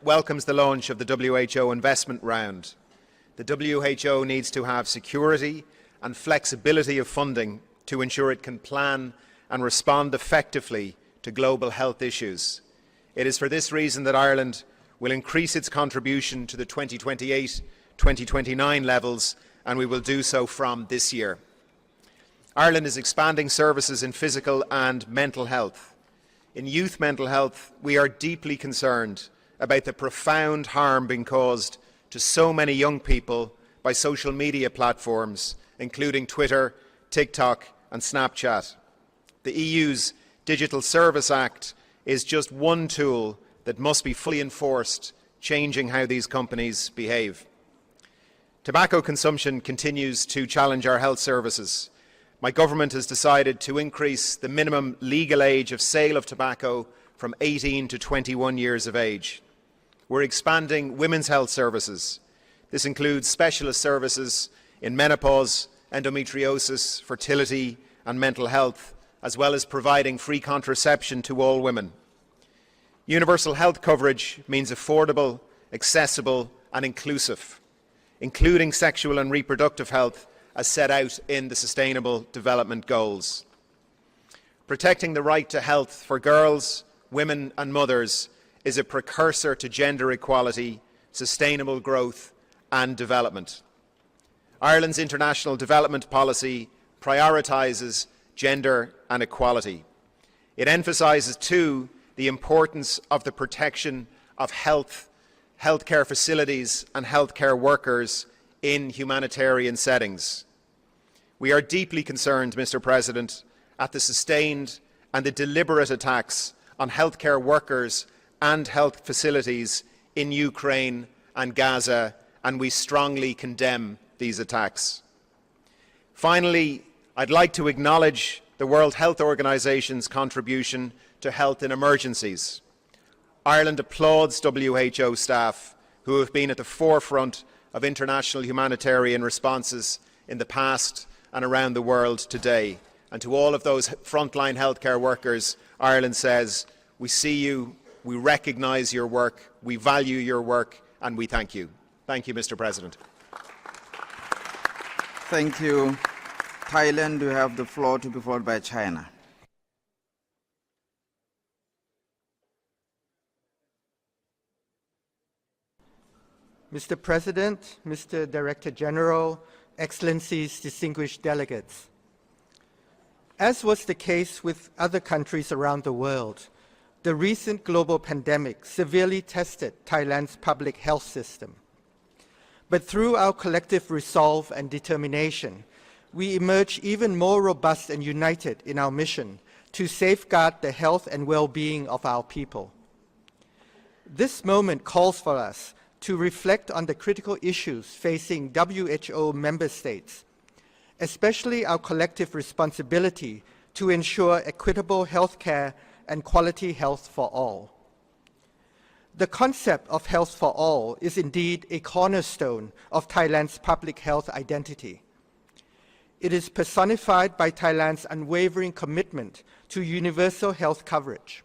welcomes the launch of the WHO investment round. The WHO needs to have security and flexibility of funding to ensure it can plan and respond effectively to global health issues. It is for this reason that Ireland will increase its contribution to the 2028-2029 levels, and we will do so from this year. Ireland is expanding services in physical and mental health. In youth mental health, we are deeply concerned about the profound harm being caused to so many young people by social media platforms, including Twitter, TikTok and Snapchat. The EU's Digital Service Act is just one tool that must be fully enforced, changing how these companies behave. Tobacco consumption continues to challenge our health services. My government has decided to increase the minimum legal age of sale of tobacco from 18 to 21 years of age. We're expanding women's health services. This includes specialist services in menopause, endometriosis, fertility and mental health, as well as providing free contraception to all women. Universal health coverage means affordable, accessible and inclusive, including sexual and reproductive health as set out in the Sustainable Development Goals. Protecting the right to health for girls, women and mothers is a precursor to gender equality, sustainable growth and development. Ireland's international development policy prioritises gender and equality. It emphasises too the importance of the protection of healthcare facilities and healthcare workers in humanitarian settings. We are deeply concerned, Mr. President, at the sustained and the deliberate attacks on healthcare workers and health facilities in Ukraine and Gaza, and we strongly condemn these attacks. Finally, I'd like to acknowledge the World Health Organization's contribution to health in emergencies. Ireland applauds WHO staff who have been at the forefront of international humanitarian responses in the past and around the world today. And to all of those frontline healthcare workers, Ireland says, we see you, we recognise your work, we value your work, and we thank you. Thank you, Mr. President. Thank you. Thailand, you have the floor to be followed by China. Mr. President, Mr. Director General, Excellencies, distinguished delegates. As was the case with other countries around the world, the recent global pandemic severely tested Thailand's public health system. But through our collective resolve and determination, we emerge even more robust and united in our mission to safeguard the health and well-being of our people. This moment calls for us to reflect on the critical issues facing WHO member states, especially our collective responsibility to ensure equitable health care and quality health for all. The concept of health for all is indeed a cornerstone of Thailand's public health identity. It is personified by Thailand's unwavering commitment to universal health coverage.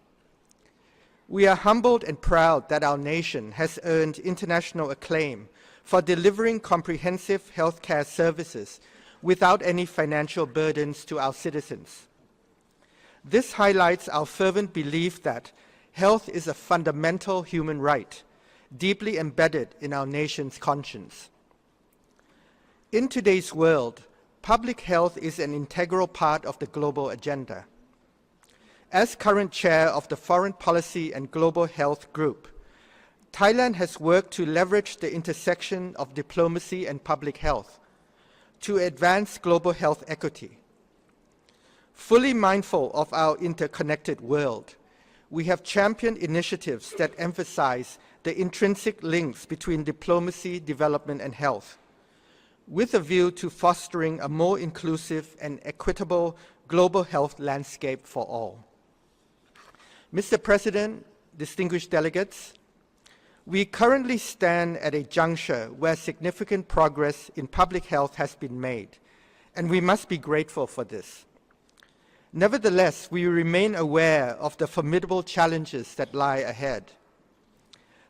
We are humbled and proud that our nation has earned international acclaim for delivering comprehensive healthcare services without any financial burdens to our citizens. This highlights our fervent belief that health is a fundamental human right, deeply embedded in our nation's conscience. In today's world, public health is an integral part of the global agenda. As current chair of the Foreign Policy and Global Health Group, Thailand has worked to leverage the intersection of diplomacy and public health to advance global health equity. Fully mindful of our interconnected world, we have championed initiatives that emphasize the intrinsic links between diplomacy, development, and health, with a view to fostering a more inclusive and equitable global health landscape for all. Mr. President, distinguished delegates, we currently stand at a juncture where significant progress in public health has been made, and we must be grateful for this. Nevertheless, we remain aware of the formidable challenges that lie ahead.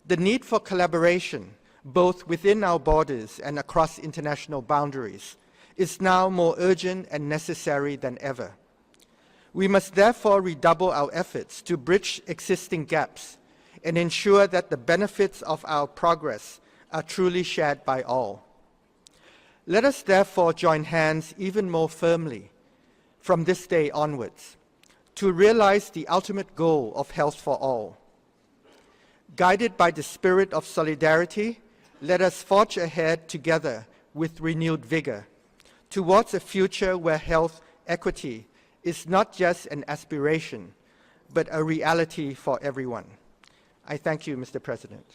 The need for collaboration, both within our borders and across international boundaries, is now more urgent and necessary than ever. We must therefore redouble our efforts to bridge existing gaps and ensure that the benefits of our progress are truly shared by all. Let us therefore join hands even more firmly from this day onwards to realize the ultimate goal of health for all. Guided by the spirit of solidarity, let us forge ahead together with renewed vigor towards a future where health equity is not just an aspiration, but a reality for everyone. I thank you, Mr. President.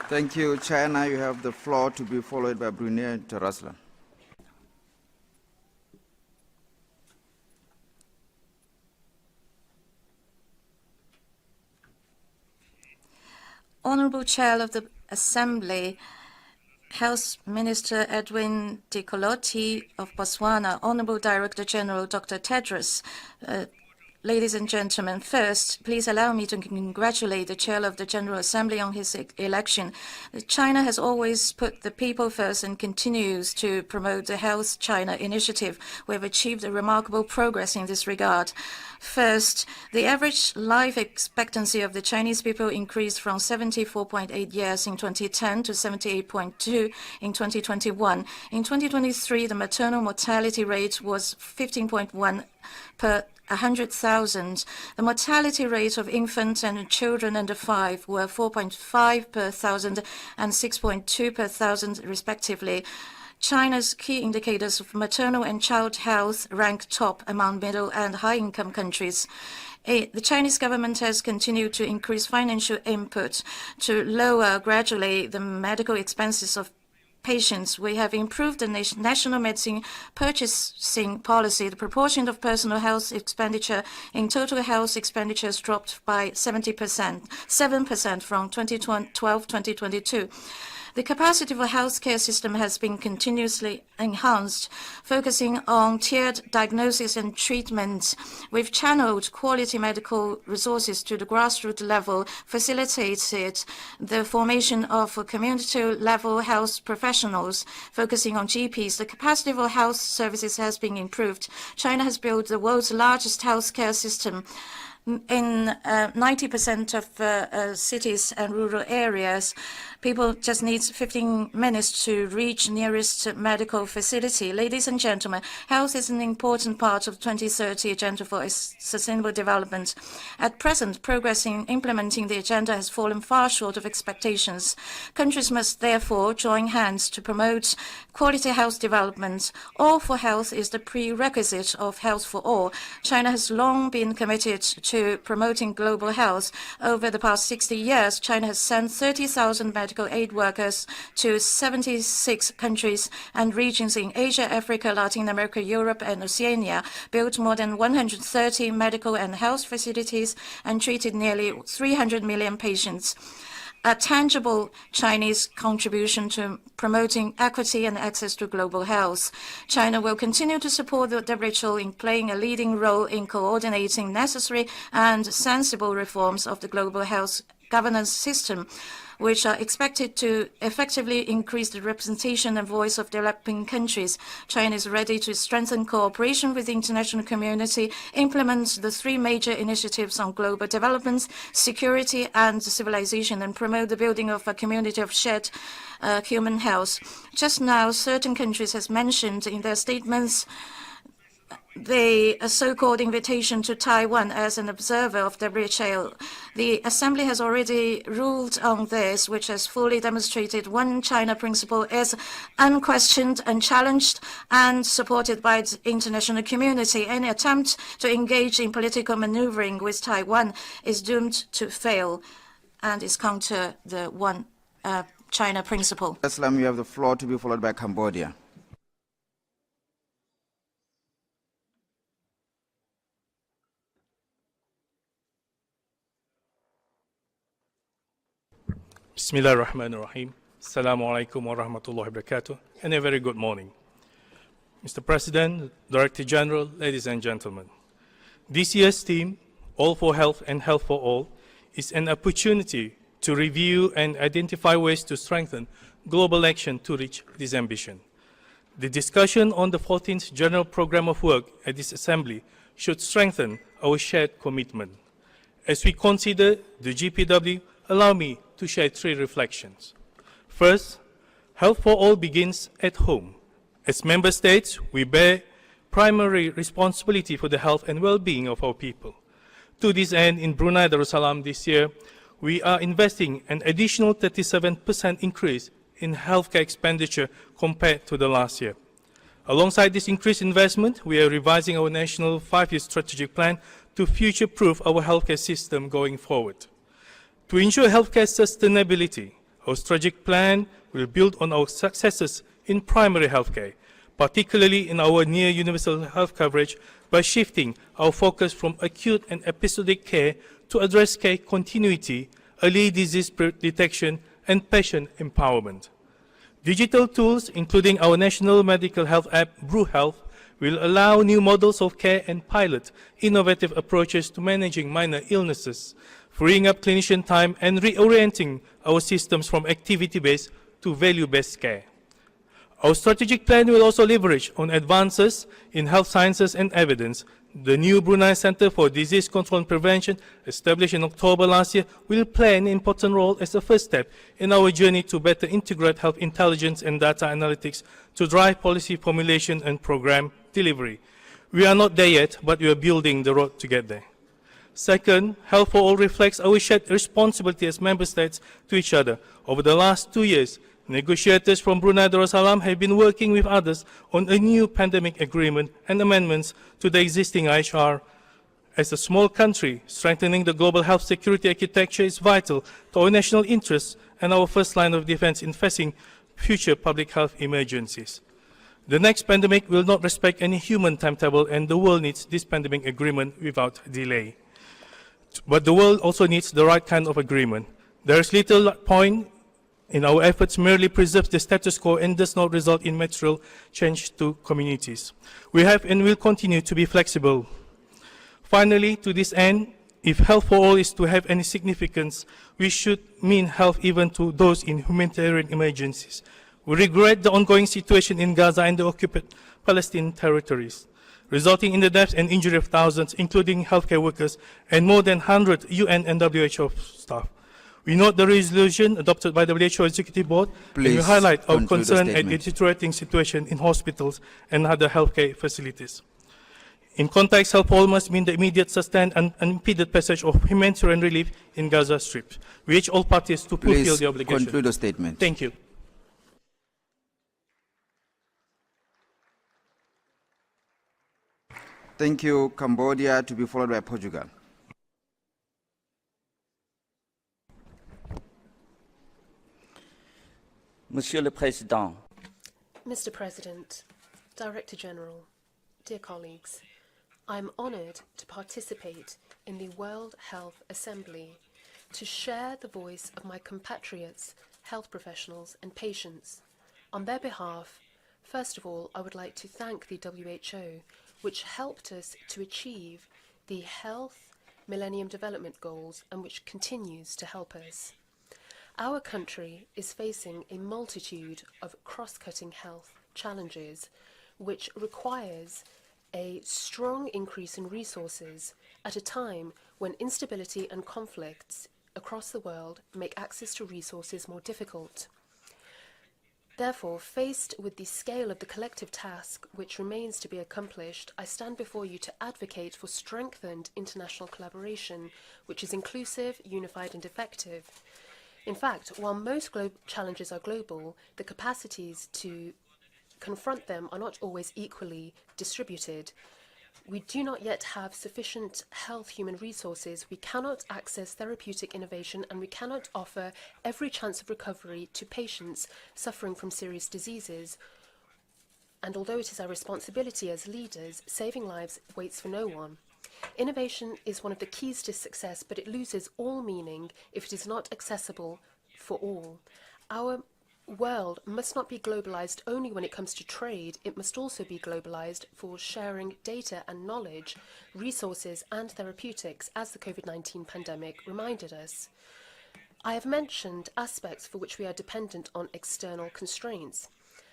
Thank you. China, you have the floor, to be followed by Brunei and Darussalam. Honorable Chair of the Assembly, Health Minister Edwin de Colotti of Botswana, Honorable Director General Dr. Tedros, ladies and gentlemen, first, please allow me to congratulate the Chair of the General Assembly on his election. China has always put the people first and continues to promote the Health China initiative. We have achieved a remarkable progress in this regard. First, the average life expectancy of the Chinese people increased from 74.8 years in 2010 to 78.2 in 2021. In 2023, the maternal mortality rate was 15.1 per 100,000. The mortality rate of infants and children under 5 were 4.5 per 1,000 and 6.2 per 1,000 respectively. China's key indicators of maternal and child health rank top among middle and high-income countries. The Chinese government has continued to increase financial input to lower gradually the medical expenses of patients. We have improved the national medicine purchasing policy. The proportion of personal health expenditure in total health expenditures dropped by 7% from 2012-2022. The capacity of a healthcare system has been continuously enhanced, focusing on tiered diagnosis and treatment. We've channeled quality medical resources to the grassroots level, facilitated the formation of community-level health professionals, focusing on GPs. The capacity of health services has been improved. China has built the world's largest healthcare system. In 90% of cities and rural areas, people just need 15 minutes to reach nearest medical facility. Ladies and gentlemen, health is an important part of the 2030 Agenda for Sustainable Development. At present, progress in implementing the agenda has fallen far short of expectations. Countries must therefore join hands to promote quality health development. All for health is the prerequisite of health for all. China has long been committed to promoting global health. Over the past 60 years, China has sent 30,000 medical aid workers to 76 countries and regions in Asia, Africa, Latin America, Europe, and Oceania, built more than 130 medical and health facilities, and treated nearly 300 million patients. A tangible Chinese contribution to promoting equity and access to global health. China will continue to support the WHO in playing a leading role in coordinating necessary and sensible reforms of the global health governance system, which are expected to effectively increase the representation and voice of developing countries. China is ready to strengthen cooperation with the international community, implement the 3 major initiatives on global development, security, and civilization, and promote the building of a community of shared human health. Just now, certain countries has mentioned in their statements the so-called invitation to Taiwan as an observer of WHO. The Assembly has already ruled on this, which has fully demonstrated one China principle is unquestioned, unchallenged, and supported by the international community. Any attempt to engage in political maneuvering with Taiwan is doomed to fail and is counter the one China principle. Islam, you have the floor, to be followed by Cambodia. Bismillah ar-Rahman ar-Rahim. Assalamu alaikum wa rahmatullahi wa barakatuh, and a very good morning. Mr. President, Director General, ladies and gentlemen. This year's theme, All for Health and Health for All, is an opportunity to review and identify ways to strengthen global action to reach this ambition. The discussion on the 14th General Programme of Work at this Assembly should strengthen our shared commitment. As we consider the GPW, allow me to share 3 reflections. First, health for all begins at home. As Member States, we bear primary responsibility for the health and well-being of our people. To this end, in Brunei Darussalam this year, we are investing an additional 37% increase in healthcare expenditure compared to the last year. Alongside this increased investment, we are revising our national 5-year strategic plan to future-proof our healthcare system going forward. To ensure healthcare sustainability, our strategic plan will build on our successes in primary healthcare, particularly in our near universal health coverage, by shifting our focus from acute and episodic care to address care continuity, early disease detection, and patient empowerment. Digital tools, including our national medical health app, Brew Health, will allow new models of care and pilot innovative approaches to managing minor illnesses, freeing up clinician time and reorienting our systems from activity-based to value-based care. Our strategic plan will also leverage on advances in health sciences and evidence. The new Brunei Center for Disease Control and Prevention, established in October last year, will play an important role as a first step in our journey to better integrate health intelligence and data analytics to drive policy formulation and program delivery. We are not there yet, but we are building the road to get there. Second, Health for All reflects our shared responsibility as Member States to each other. Over the last 2 years, negotiators from Brunei Darussalam have been working with others on a new pandemic agreement and amendments to the existing IHR. As a small country, strengthening the global health security architecture is vital to our national interests and our first line of defense in facing future public health emergencies. The next pandemic will not respect any human timetable, and the world needs this pandemic agreement without delay. But the world also needs the right kind of agreement. There is little point in our efforts merely preserve the status quo and does not result in material change to communities. We have and will continue to be flexible. Finally, to this end, if health for all is to have any significance, we should mean health even to those in humanitarian emergencies. We regret the ongoing situation in Gaza and the occupied Palestinian territories, resulting in the deaths and injury of thousands, including healthcare workers and more than 100 UN and WHO staff. We note the resolution adopted by the WHO Executive Board, and we highlight our concern at the deteriorating situation in hospitals and other healthcare facilities. In context, health for all must mean the immediate, sustained, and unimpeded passage of humanitarian relief in Gaza Strip. We urge all parties to fulfill the obligation. Please conclude the statement. Thank you. Thank you. Cambodia to be followed by Portugal. Monsieur le Président, Mr. President, Director General, dear colleagues, I am honoured to participate in the World Health Assembly to share the voice of my compatriots, health professionals and patients. On their behalf, first of all, I would like to thank the WHO, which helped us to achieve the Health Millennium Development Goals and which continues to help us. Our country is facing a multitude of cross-cutting health challenges, which requires a strong increase in resources at a time when instability and conflicts across the world make access to resources more difficult. Therefore, faced with the scale of the collective task which remains to be accomplished, I stand before you to advocate for strengthened international collaboration, which is inclusive, unified and effective. In fact, while most challenges are global, the capacities to confront them are not always equally distributed. We do not yet have sufficient health human resources, we cannot access therapeutic innovation, and we cannot offer every chance of recovery to patients suffering from serious diseases. And although it is our responsibility as leaders, saving lives waits for no one. Innovation is one of the keys to success, but it loses all meaning if it is not accessible for all. Our world must not be globalized only when it comes to trade, it must also be globalized for sharing data and knowledge, resources and therapeutics, as the COVID-19 pandemic reminded us. I have mentioned aspects for which we are dependent on external constraints.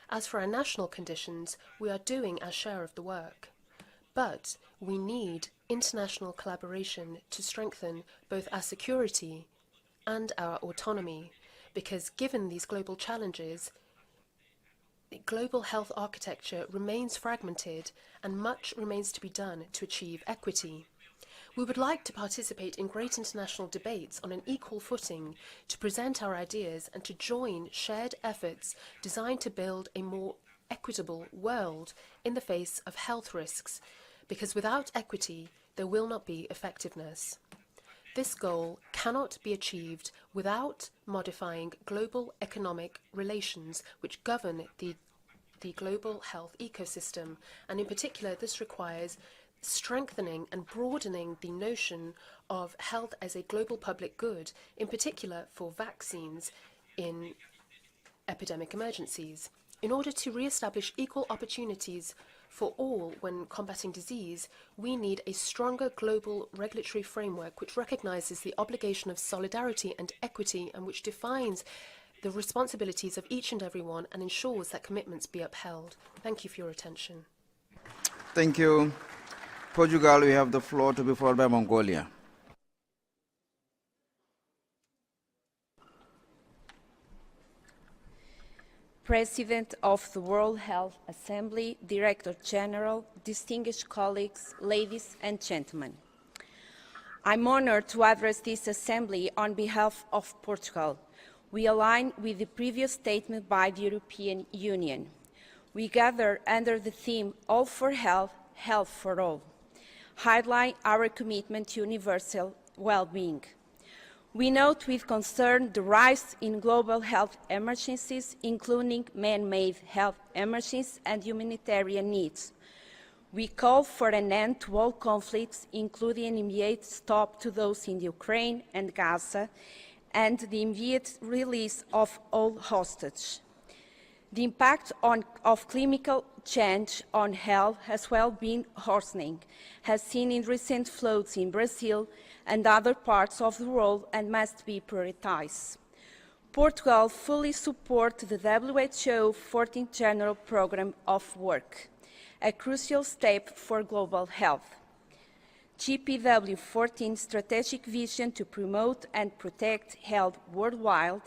As for our national conditions, we are doing our share of the work. But we need international collaboration to strengthen both our security and our autonomy, because given these global challenges, the global health architecture remains fragmented and much remains to be done to achieve equity. We would like to participate in great international debates on an equal footing, to present our ideas and to join shared efforts designed to build a more equitable world in the face of health risks, because without equity, there will not be effectiveness. This goal cannot be achieved without modifying global economic relations which govern the global health ecosystem, and in particular this requires strengthening and broadening the notion of health as a global public good, in particular for vaccines in epidemic emergencies. In order to re-establish equal opportunities for all when combating disease, we need a stronger global regulatory framework which recognizes the obligation of solidarity and equity and which defines the responsibilities of each and every one and ensures that commitments be upheld. Thank you for your attention. Thank you. Portugal, we have the floor to be followed by Mongolia. President of the World Health Assembly, Director General, distinguished colleagues, ladies and gentlemen. I'm honored to address this Assembly on behalf of Portugal. We align with the previous statement by the European Union. We gather under the theme All for Health, Health for All, highlight our commitment to universal well-being. We note with concern the rise in global health emergencies, including man-made health emergencies and humanitarian needs. We call for an end to all conflicts, including an immediate stop to those in Ukraine and Gaza, and the immediate release of all hostages. The impact of clinical change on health has well been worsening, as seen in recent floods in Brazil and other parts of the world, and must be prioritized. Portugal fully supports the WHO 14th General Programme of Work, a crucial step for global health. GPW 14 strategic vision to promote and protect health worldwide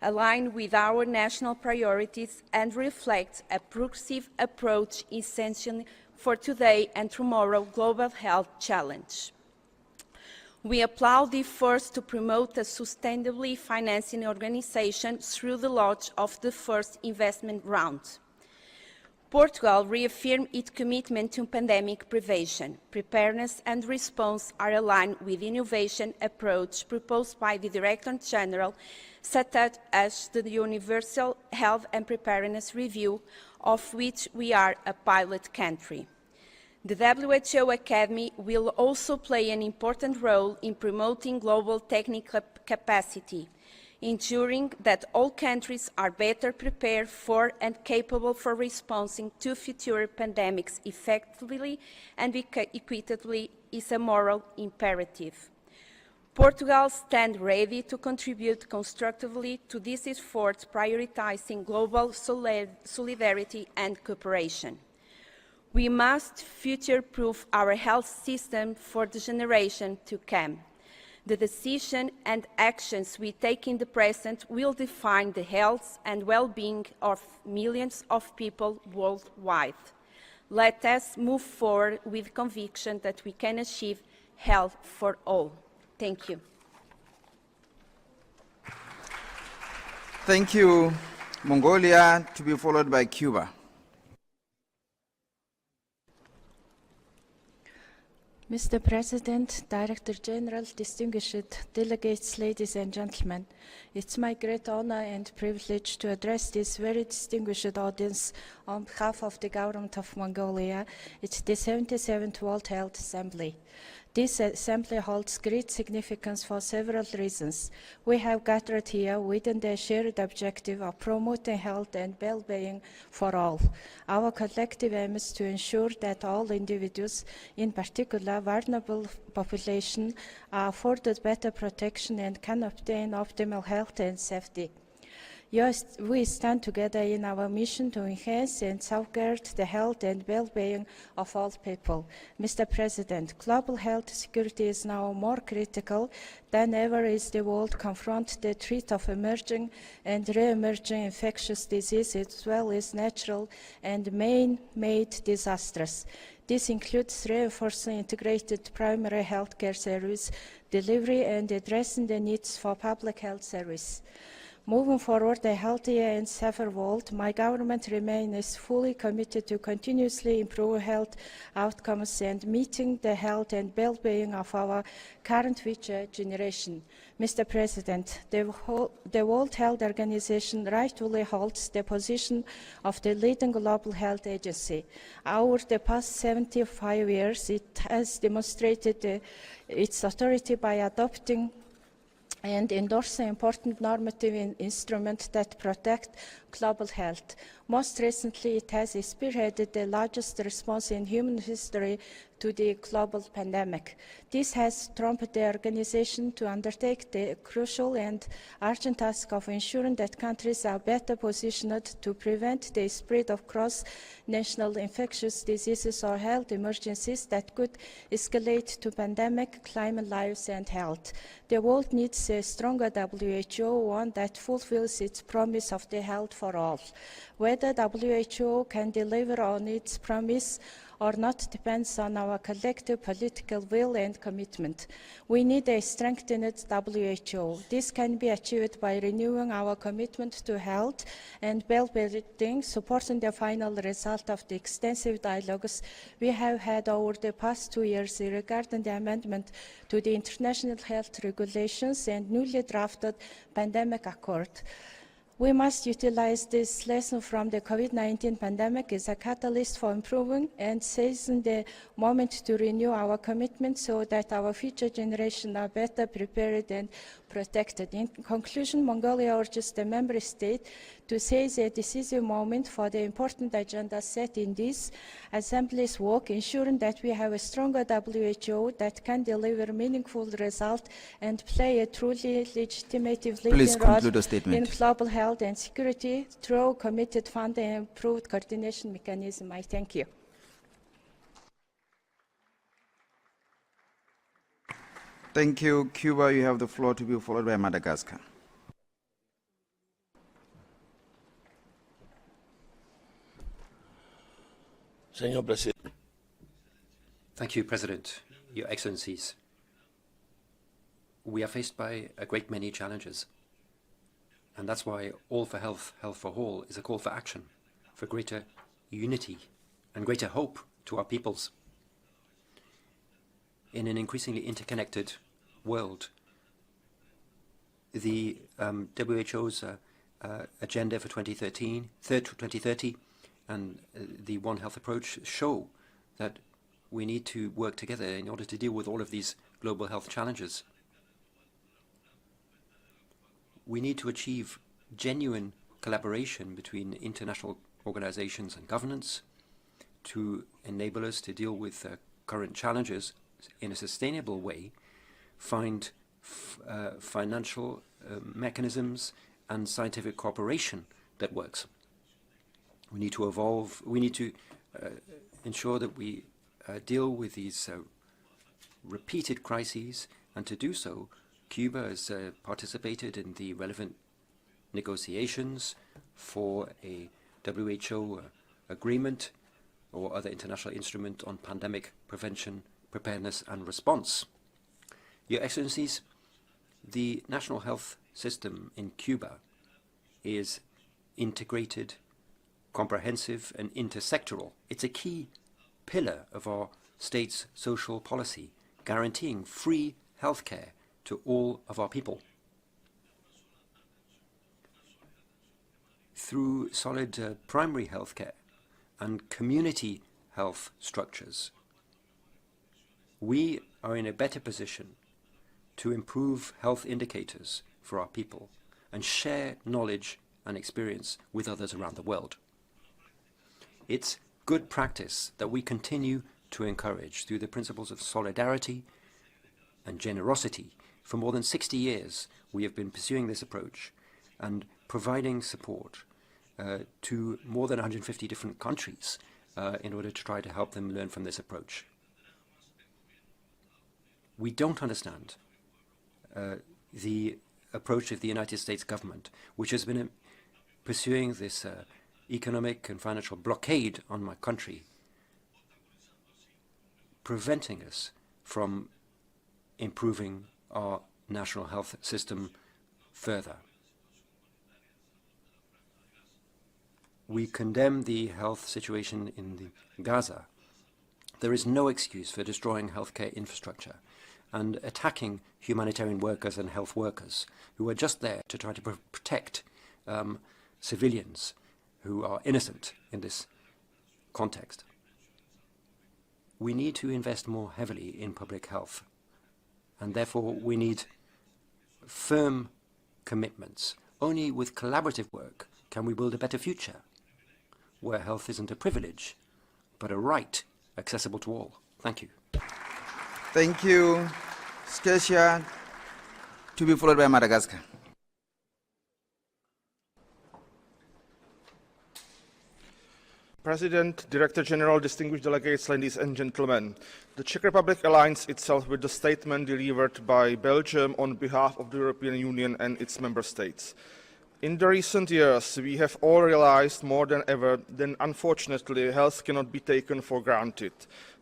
align with our national priorities and reflect a progressive approach essential for today and tomorrow global health challenge. We applaud the efforts to promote a sustainably financing organization through the launch of the first investment round. Portugal reaffirmed its commitment to pandemic prevention. Preparedness and response are aligned with the innovation approach proposed by the Director General, such as the Universal Health and Preparedness Review, of which we are a pilot country. The WHO Academy will also play an important role in promoting global technical capacity, ensuring that all countries are better prepared for and capable for responding to future pandemics effectively and equitably is a moral imperative. Portugal stands ready to contribute constructively to this effort, prioritizing global solidarity and cooperation. We must future-proof our health system for the generation to come. The decisions and actions we take in the present will define the health and well-being of millions of people worldwide. Let us move forward with conviction that we can achieve health for all. Thank you. Thank you, Mongolia, to be followed by Cuba. Mr. President, Director General, distinguished delegates, ladies and gentlemen, it's my great honor and privilege to address this very distinguished audience on behalf of the government of Mongolia. It's the 77th World Health Assembly. This assembly holds great significance for several reasons. We have gathered here within the shared objective of promoting health and well-being for all. Our collective aim is to ensure that all individuals, in particular vulnerable population, are afforded better protection and can obtain optimal health and safety. Yes, we stand together in our mission to enhance and safeguard the health and well-being of all people. Mr. President, global health security is now more critical than ever as the world confronts the threat of emerging and re-emerging infectious diseases as well as natural and man-made disasters. This includes reinforcing integrated primary health care service delivery and addressing the needs for public health service. Moving forward a healthier and safer world, my government remains fully committed to continuously improve health outcomes and meeting the health and well-being of our current future generation. Mr. President, the World Health Organization rightfully holds the position of the leading global health agency. Over the past 75 years, it has demonstrated its authority by adopting and endorsing important normative instruments that protect global health. Most recently, it has spearheaded the largest response in human history to the global pandemic. This has prompted the organization to undertake the crucial and urgent task of ensuring that countries are better positioned to prevent the spread of cross-national infectious diseases or health emergencies that could escalate to pandemic, climate, lives, and health. The world needs a stronger WHO, one that fulfills its promise of the health for all. Whether WHO can deliver on its promise or not depends on our collective political will and commitment. We need a strengthened WHO. This can be achieved by renewing our commitment to health and well-being, supporting the final result of the extensive dialogues we have had over the past 2 years regarding the amendment to the international health regulations and newly drafted pandemic accord. We must utilize this lesson from the COVID-19 pandemic as a catalyst for improving and seizing the moment to renew our commitment so that our future generations are better prepared and protected. In conclusion, Mongolia urges the member state to seize a decisive moment for the important agenda set in this Assembly's work, ensuring that we have a stronger WHO that can deliver meaningful results and play a truly legitimate leading role in global health and security through committed funding and improved coordination mechanism. I thank you. Thank you. Cuba, you have the floor, to be followed by Madagascar. Thank you, President, Your Excellencies. We are faced by a great many challenges, and that's why All for Health, Health for All is a call for action, for greater unity and greater hope to our peoples. In an increasingly interconnected world, the WHO's agenda for 2030 and the One Health approach show that we need to work together in order to deal with all of these global health challenges. We need to achieve genuine collaboration between international organizations and governments to enable us to deal with current challenges in a sustainable way, find financial mechanisms and scientific cooperation that works. We need to evolve, we need to ensure that we deal with these repeated crises, and to do so, Cuba has participated in the relevant negotiations for a WHO agreement or other international instrument on pandemic prevention, preparedness and response. Your Excellencies, the national health system in Cuba is integrated, comprehensive and intersectoral. It's a key pillar of our state's social policy, guaranteeing free healthcare to all of our people. Through solid primary healthcare and community health structures, we are in a better position to improve health indicators for our people and share knowledge and experience with others around the world. It's good practice that we continue to encourage through the principles of solidarity and generosity. For more than 60 years, we have been pursuing this approach and providing support to more than 150 different countries in order to try to help them learn from this approach. We don't understand the approach of the United States government, which has been pursuing this economic and financial blockade on my country, preventing us from improving our national health system further. We condemn the health situation in Gaza. There is no excuse for destroying healthcare infrastructure and attacking humanitarian workers and health workers who are just there to try to protect civilians who are innocent in this context. We need to invest more heavily in public health, and therefore we need firm commitments. Only with collaborative work can we build a better future, where health isn't a privilege, but a right accessible to all. Thank you. Thank you. Scotia, to be followed by Madagascar. President, Director General, distinguished delegates, ladies and gentlemen, the Czech Republic aligns itself with the statement delivered by Belgium on behalf of the European Union and its member states. In the recent years, we have all realized more than ever that unfortunately health cannot be taken for granted.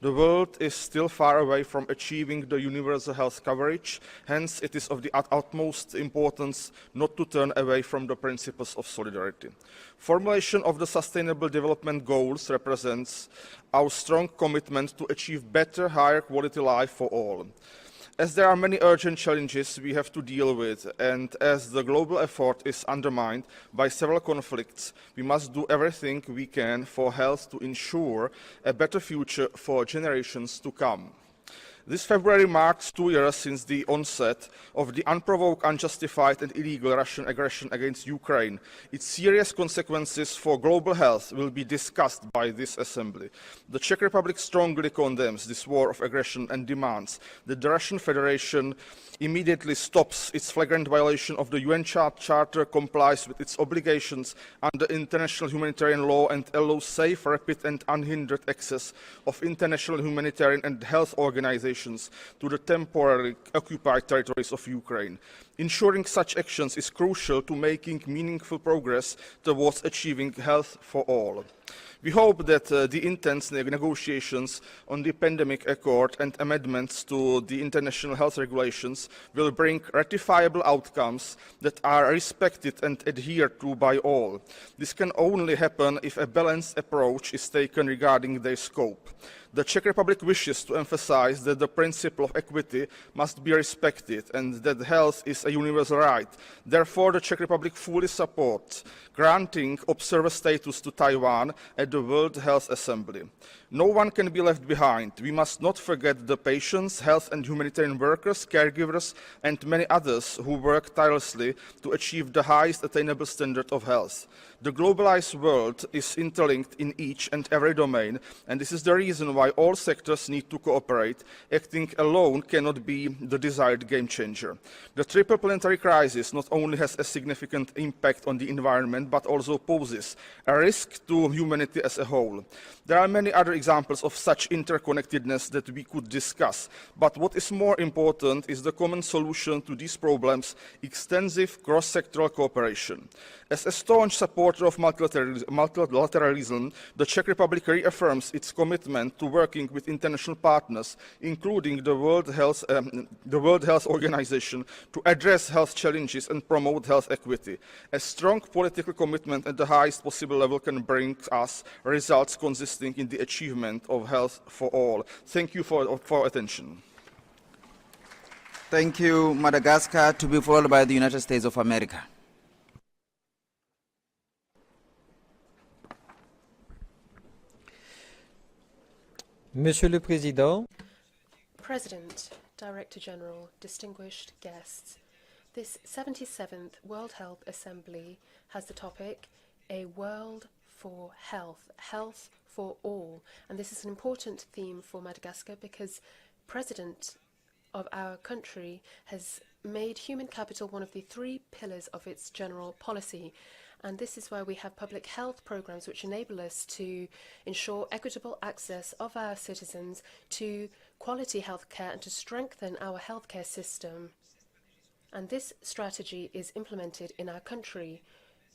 The world is still far away from achieving the universal health coverage, hence it is of the utmost importance not to turn away from the principles of solidarity. Formulation of the Sustainable Development Goals represents our strong commitment to achieve better, higher quality life for all. As there are many urgent challenges we have to deal with, and as the global effort is undermined by several conflicts, we must do everything we can for health to ensure a better future for generations to come. This February marks 2 years since the onset of the unprovoked, unjustified and illegal Russian aggression against Ukraine. Its serious consequences for global health will be discussed by this Assembly. The Czech Republic strongly condemns this war of aggression and demands that the Russian Federation immediately stops its flagrant violation of the UN Charter, complies with its obligations under international humanitarian law and allows safe, rapid and unhindered access of international humanitarian and health organizations to the temporarily occupied territories of Ukraine. Ensuring such actions is crucial to making meaningful progress towards achieving health for all. We hope that the intense negotiations on the pandemic accord and amendments to the international health regulations will bring ratifiable outcomes that are respected and adhered to by all. This can only happen if a balanced approach is taken regarding their scope. The Czech Republic wishes to emphasize that the principle of equity must be respected and that health is a universal right. Therefore, the Czech Republic fully supports granting observer status to Taiwan at the World Health Assembly. No one can be left behind. We must not forget the patients, health and humanitarian workers, caregivers, and many others who work tirelessly to achieve the highest attainable standard of health. The globalized world is interlinked in each and every domain, and this is the reason why all sectors need to cooperate. Acting alone cannot be the desired game changer. The triple planetary crisis not only has a significant impact on the environment, but also poses a risk to humanity as a whole. There are many other examples of such interconnectedness that we could discuss, but what is more important is the common solution to these problems: extensive cross-sectoral cooperation. As a staunch supporter of multilateralism, the Czech Republic reaffirms its commitment to working with international partners, including the World Health Organization, to address health challenges and promote health equity. A strong political commitment at the highest possible level can bring us results consisting in the achievement of health for all. Thank you for attention. Thank you, Madagascar, to be followed by the United States of America. Monsieur le Président, President, Director General, distinguished guests, this 77th World Health Assembly has the topic, A World for Health, Health for All. And this is an important theme for Madagascar because President of our country has made human capital one of the 3 pillars of its general policy. And this is why we have public health programs which enable us to ensure equitable access of our citizens to quality healthcare and to strengthen our healthcare system. And this strategy is implemented in our country.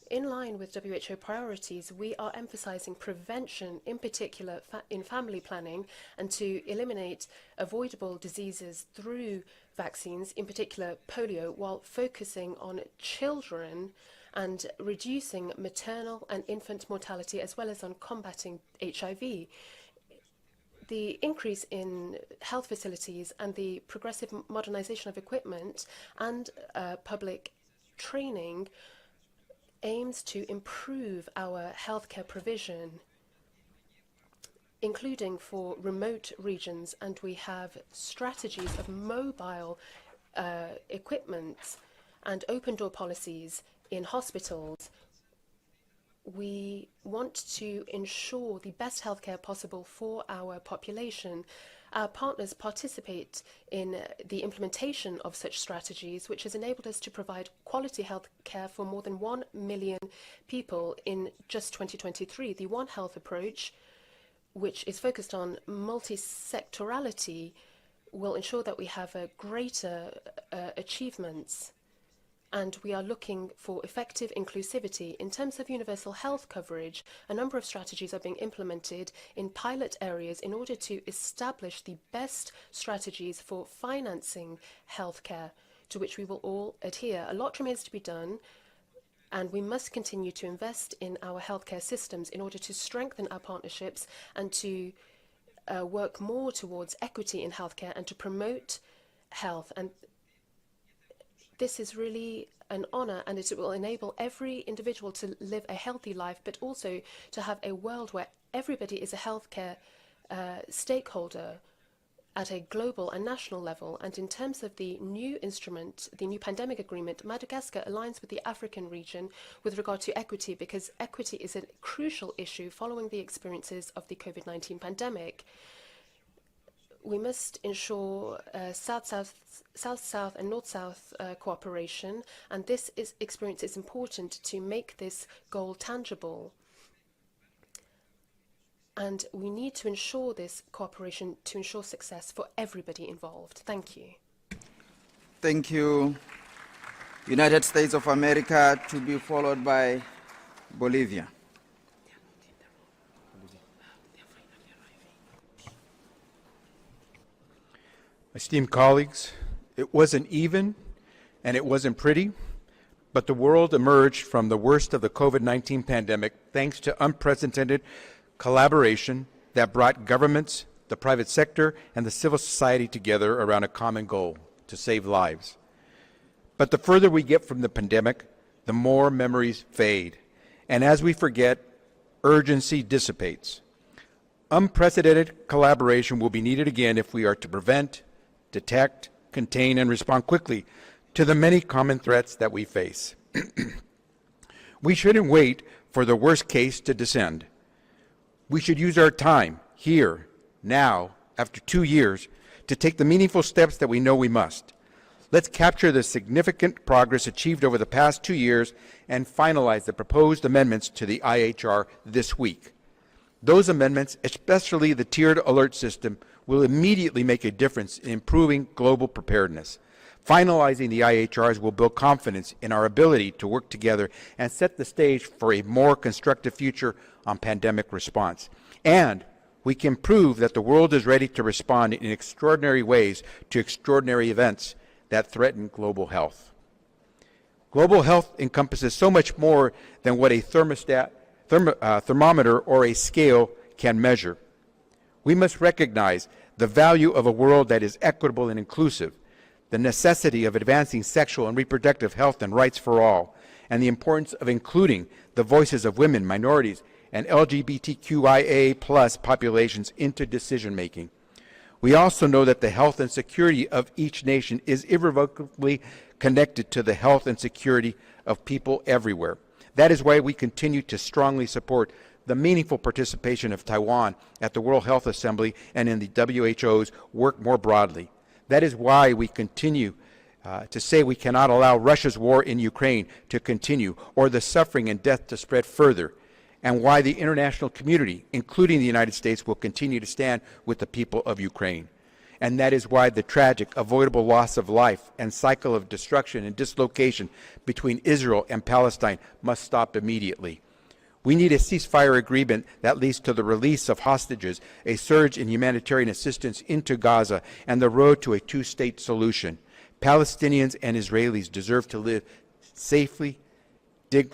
In line with WHO priorities, we are emphasizing prevention, in particular in family planning, and to eliminate avoidable diseases through vaccines, in particular polio, while focusing on children and reducing maternal and infant mortality, as well as on combating HIV. The increase in health facilities and the progressive modernization of equipment and public training aims to improve our healthcare provision, including for remote regions, and we have strategies of mobile equipment and open door policies in hospitals. We want to ensure the best healthcare possible for our population. Our partners participate in the implementation of such strategies, which has enabled us to provide quality health care for more than 1 million people in just 2023. The One Health approach, which is focused on multi-sectorality, will ensure that we have a greater achievements. And we are looking for effective inclusivity. In terms of universal health coverage, a number of strategies are being implemented in pilot areas in order to establish the best strategies for financing healthcare, to which we will all adhere. A lot remains to be done, and we must continue to invest in our healthcare systems in order to strengthen our partnerships and to work more towards equity in healthcare and to promote health. And this is really an honor, and it will enable every individual to live a healthy life, but also to have a world where everybody is a healthcare stakeholder at a global and national level. And in terms of the new instrument, the new pandemic agreement, Madagascar aligns with the African region with regard to equity, because equity is a crucial issue following the experiences of the COVID-19 pandemic. We must ensure South-South and North-South cooperation, and this experience is important to make this goal tangible. And we need to ensure this cooperation to ensure success for everybody involved. Thank you. Thank you. United States of America, to be followed by Bolivia. Esteemed colleagues, it wasn't even and it wasn't pretty, but the world emerged from the worst of the COVID-19 pandemic thanks to unprecedented collaboration that brought governments, the private sector, and the civil society together around a common goal: to save lives. But the further we get from the pandemic, the more memories fade. And as we forget, urgency dissipates. Unprecedented collaboration will be needed again if we are to prevent, detect, contain, and respond quickly to the many common threats that we face. We shouldn't wait for the worst case to descend. We should use our time, here, now, after 2 years, to take the meaningful steps that we know we must. Let's capture the significant progress achieved over the past 2 years and finalize the proposed amendments to the IHR this week. Those amendments, especially the tiered alert system, will immediately make a difference in improving global preparedness. Finalizing the IHRs will build confidence in our ability to work together and set the stage for a more constructive future on pandemic response. And we can prove that the world is ready to respond in extraordinary ways to extraordinary events that threaten global health. Global health encompasses so much more than what a thermometer or a scale can measure. We must recognize the value of a world that is equitable and inclusive, the necessity of advancing sexual and reproductive health and rights for all, and the importance of including the voices of women, minorities, and LGBTQIA+ populations into decision-making. We also know that the health and security of each nation is irrevocably connected to the health and security of people everywhere. That is why we continue to strongly support the meaningful participation of Taiwan at the World Health Assembly and in the WHO's work more broadly. That is why we continue to say we cannot allow Russia's war in Ukraine to continue or the suffering and death to spread further, and why the international community, including the United States, will continue to stand with the people of Ukraine. And that is why the tragic, avoidable loss of life and cycle of destruction and dislocation between Israel and Palestine must stop immediately. We need a ceasefire agreement that leads to the release of hostages, a surge in humanitarian assistance into Gaza, and the road to a two-state solution. Palestinians and Israelis deserve to live safely,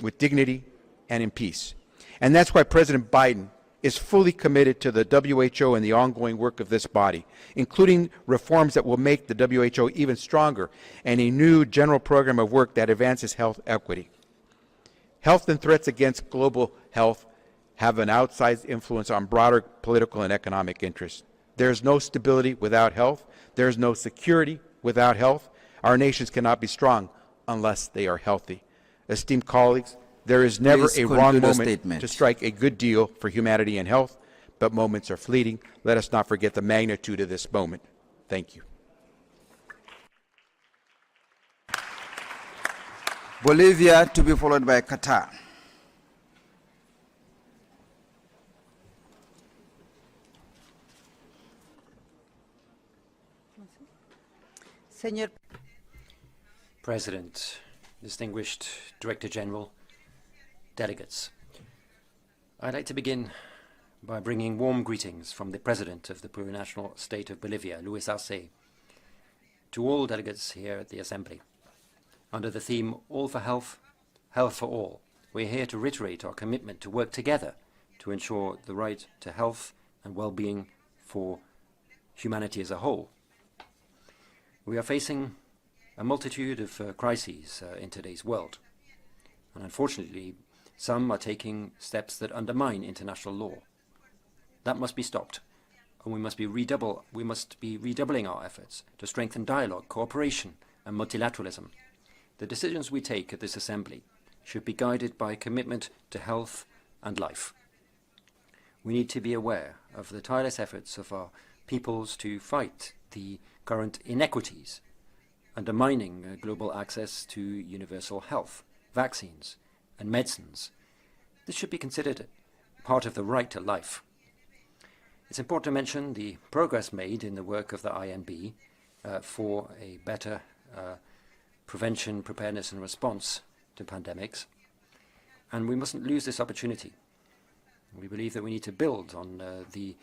with dignity, and in peace. And that's why President Biden is fully committed to the WHO and the ongoing work of this body, including reforms that will make the WHO even stronger and a new general program of work that advances health equity. Health and threats against global health have an outsized influence on broader political and economic interests. There is no stability without health. There is no security without health. Our nations cannot be strong unless they are healthy. Esteemed colleagues, there is never a wrong moment to strike a good deal for humanity and health, but moments are fleeting. Let us not forget the magnitude of this moment. Thank you. Bolivia, to be followed by Qatar. Señor President, distinguished Director General, delegates, I'd like to begin by bringing warm greetings from the President of the plurinational state of Bolivia, Luis Arce, to all delegates here at the Assembly. Under the theme, All for Health, Health for All, we're here to reiterate our commitment to work together to ensure the right to health and well-being for humanity as a whole. We are facing a multitude of crises in today's world, and unfortunately, some are taking steps that undermine international law. That must be stopped, and we must be redoubling our efforts to strengthen dialogue, cooperation, and multilateralism. The decisions we take at this Assembly should be guided by a commitment to health and life. We need to be aware of the tireless efforts of our peoples to fight the current inequities undermining global access to universal health, vaccines, and medicines. This should be considered part of the right to life. It's important to mention the progress made in the work of the INB for a better prevention, preparedness, and response to pandemics. And we mustn't lose this opportunity. We believe that we need to build on the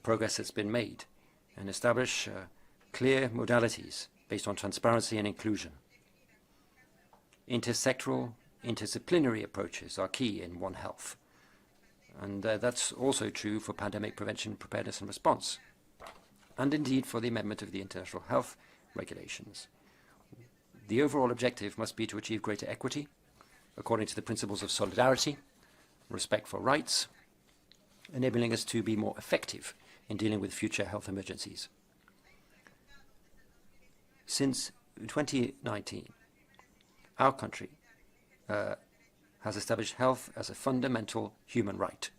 progress that's been made and establish clear modalities based on transparency and inclusion. Intersectoral, interdisciplinary approaches are key in One Health. And that's also true for pandemic prevention, preparedness, and response, and indeed for the amendment of the international health regulations. The overall objective must be to achieve greater equity, according to the principles of solidarity, respect for rights, enabling us to be more effective in dealing with future health emergencies. Since 2019, our country has established health as a fundamental human right.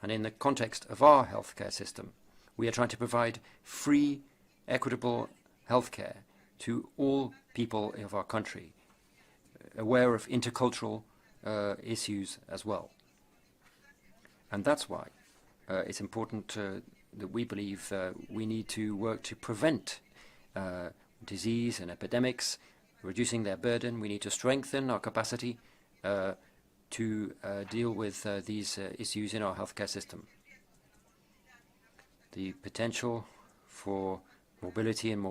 And in the context of our healthcare system, we are trying to provide free, equitable healthcare to all people of our country, aware of intercultural issues as well. And that's why it's important that we believe we need to work to prevent disease and epidemics, reducing their burden. We need to strengthen our capacity to deal with these issues in our healthcare system. The potential for morbidity and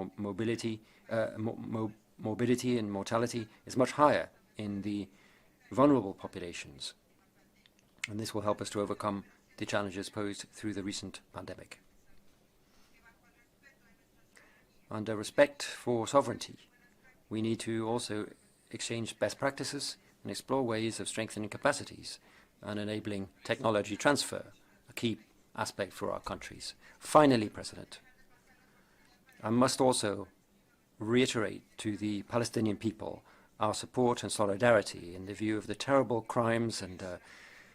mortality is much higher in the vulnerable populations, and this will help us to overcome the challenges posed through the recent pandemic. Under respect for sovereignty, we need to also exchange best practices and explore ways of strengthening capacities and enabling technology transfer, a key aspect for our countries. Finally, President, I must also reiterate to the Palestinian people our support and solidarity in the view of the terrible crimes and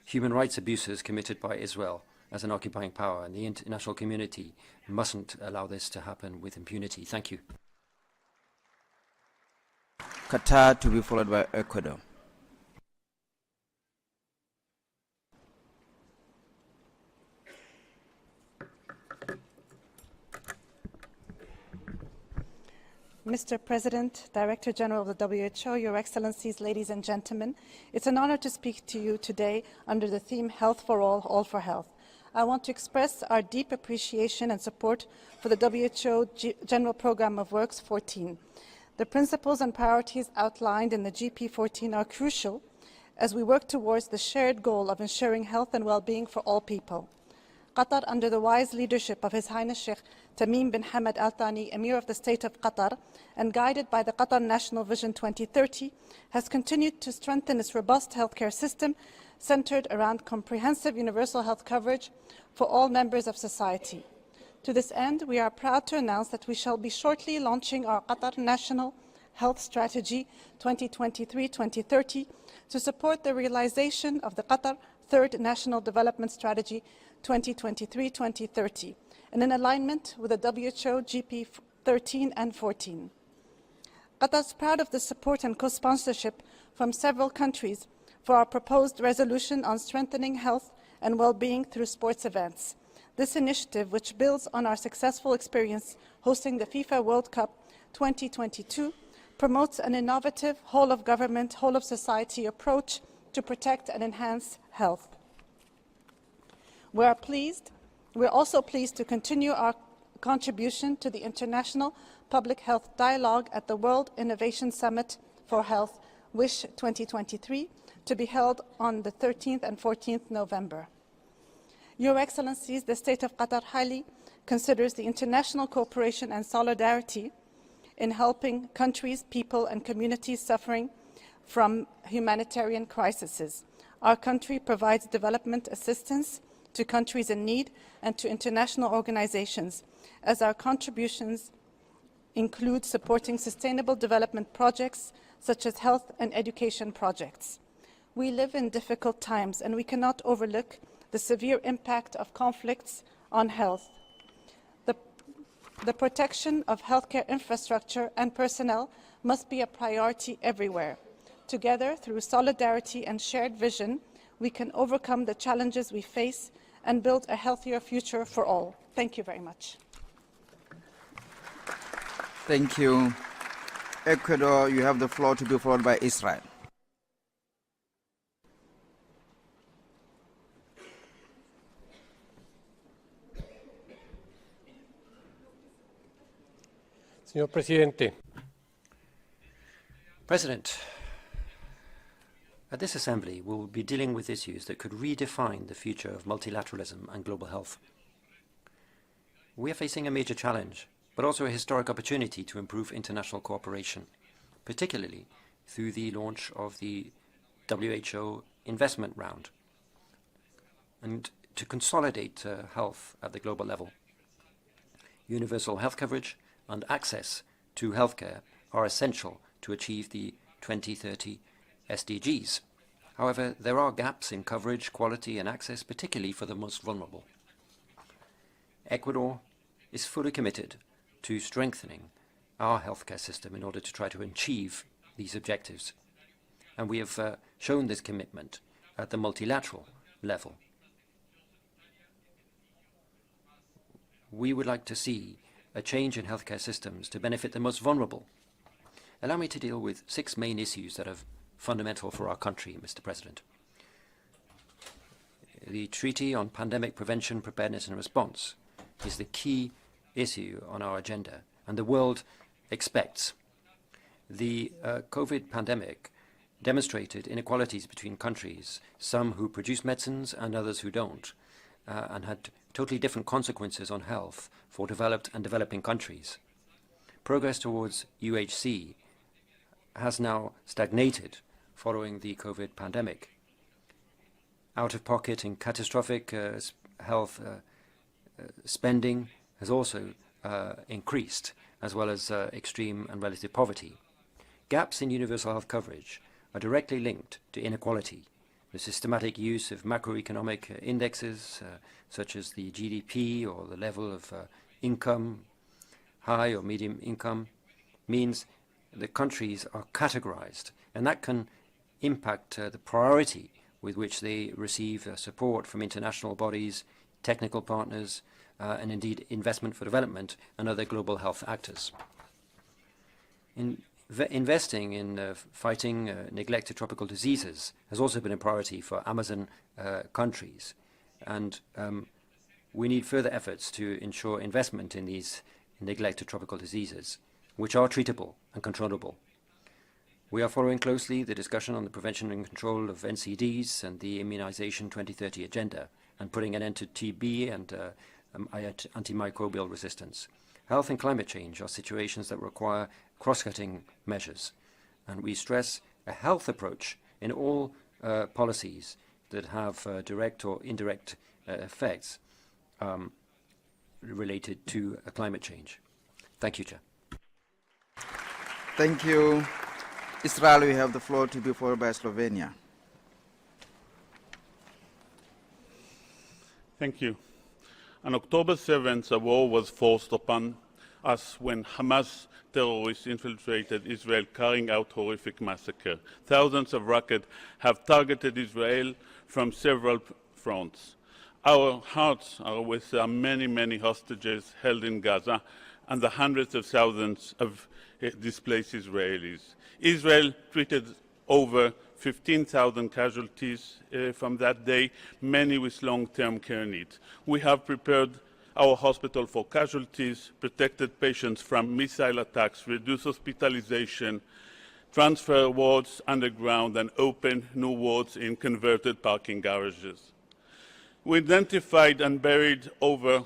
human rights abuses committed by Israel as an occupying power, and the international community mustn't allow this to happen with impunity. Thank you. Qatar to be followed by Ecuador. Mr. President, Director General of the WHO, Your Excellencies, ladies and gentlemen, it's an honor to speak to you today under the theme Health for All for Health. I want to express our deep appreciation and support for the WHO General Programme of Works 14. The principles and priorities outlined in the GP14 are crucial as we work towards the shared goal of ensuring health and well-being for all people. Qatar, under the wise leadership of His Highness Sheikh Tamim bin Hamad Al Thani, Emir of the State of Qatar, and guided by the Qatar National Vision 2030, has continued to strengthen its robust healthcare system centered around comprehensive universal health coverage for all members of society. To this end, we are proud to announce that we shall be shortly launching our Qatar National Health Strategy 2023-2030 to support the realization of the Qatar Third National Development Strategy 2023-2030, and in alignment with the WHO GP 13 and 14. Qatar is proud of the support and co-sponsorship from several countries for our proposed resolution on strengthening health and well-being through sports events. This initiative, which builds on our successful experience hosting the FIFA World Cup 2022, promotes an innovative whole-of-government, whole-of-society approach to protect and enhance health. We're also pleased to continue our contribution to the International Public Health Dialogue at the World Innovation Summit for Health, WISH 2023, to be held on the 13th and 14th November. Your Excellencies, the State of Qatar highly considers the international cooperation and solidarity in helping countries, people, and communities suffering from humanitarian crises. Our country provides development assistance to countries in need and to international organizations, as our contributions include supporting sustainable development projects such as health and education projects. We live in difficult times, and we cannot overlook the severe impact of conflicts on health. The protection of healthcare infrastructure and personnel must be a priority everywhere. Together, through solidarity and shared vision, we can overcome the challenges we face and build a healthier future for all. Thank you very much. Thank you. Ecuador, you have the floor to be followed by Israel. Señor Presidente. President, at this assembly, we will be dealing with issues that could redefine the future of multilateralism and global health. We are facing a major challenge, but also a historic opportunity to improve international cooperation, particularly through the launch of the WHO investment round, and to consolidate health at the global level. Universal health coverage and access to healthcare are essential to achieve the 2030 SDGs. However, there are gaps in coverage, quality and access, particularly for the most vulnerable. Ecuador is fully committed to strengthening our healthcare system in order to try to achieve these objectives. And we have shown this commitment at the multilateral level. We would like to see a change in healthcare systems to benefit the most vulnerable. Allow me to deal with 6 main issues that are fundamental for our country, Mr. President. The Treaty on Pandemic Prevention, Preparedness and Response is the key issue on our agenda, and the world expects. The COVID pandemic demonstrated inequalities between countries, some who produce medicines and others who don't, and had totally different consequences on health for developed and developing countries. Progress towards UHC has now stagnated following the COVID pandemic. Out-of-pocket and catastrophic health spending has also increased, as well as extreme and relative poverty. Gaps in universal health coverage are directly linked to inequality. The systematic use of macroeconomic indexes, such as the GDP or the level of income, high or medium income, means the countries are categorized, and that can impact the priority with which they receive support from international bodies, technical partners, and indeed investment for development and other global health actors. Investing in fighting neglected tropical diseases has also been a priority for Amazon countries, and we need further efforts to ensure investment in these neglected tropical diseases, which are treatable and controllable. We are following closely the discussion on the prevention and control of NCDs and the Immunization 2030 agenda, and putting an end to TB and antimicrobial resistance. Health and climate change are situations that require cross-cutting measures, and we stress a health approach in all policies that have direct or indirect effects related to climate change. Thank you, Chair. Thank you. Israel, we have the floor to be followed by Slovenia. Thank you. On October 7th, a war was forced upon us when Hamas terrorists infiltrated Israel, carrying out horrific massacre. Thousands of rockets have targeted Israel from several fronts. Our hearts are with the many, many hostages held in Gaza and the hundreds of thousands of displaced Israelis. Israel treated over 15,000 casualties from that day, many with long-term care needs. We have prepared our hospital for casualties, protected patients from missile attacks, reduced hospitalization, transfer wards underground, and opened new wards in converted parking garages. We identified and buried over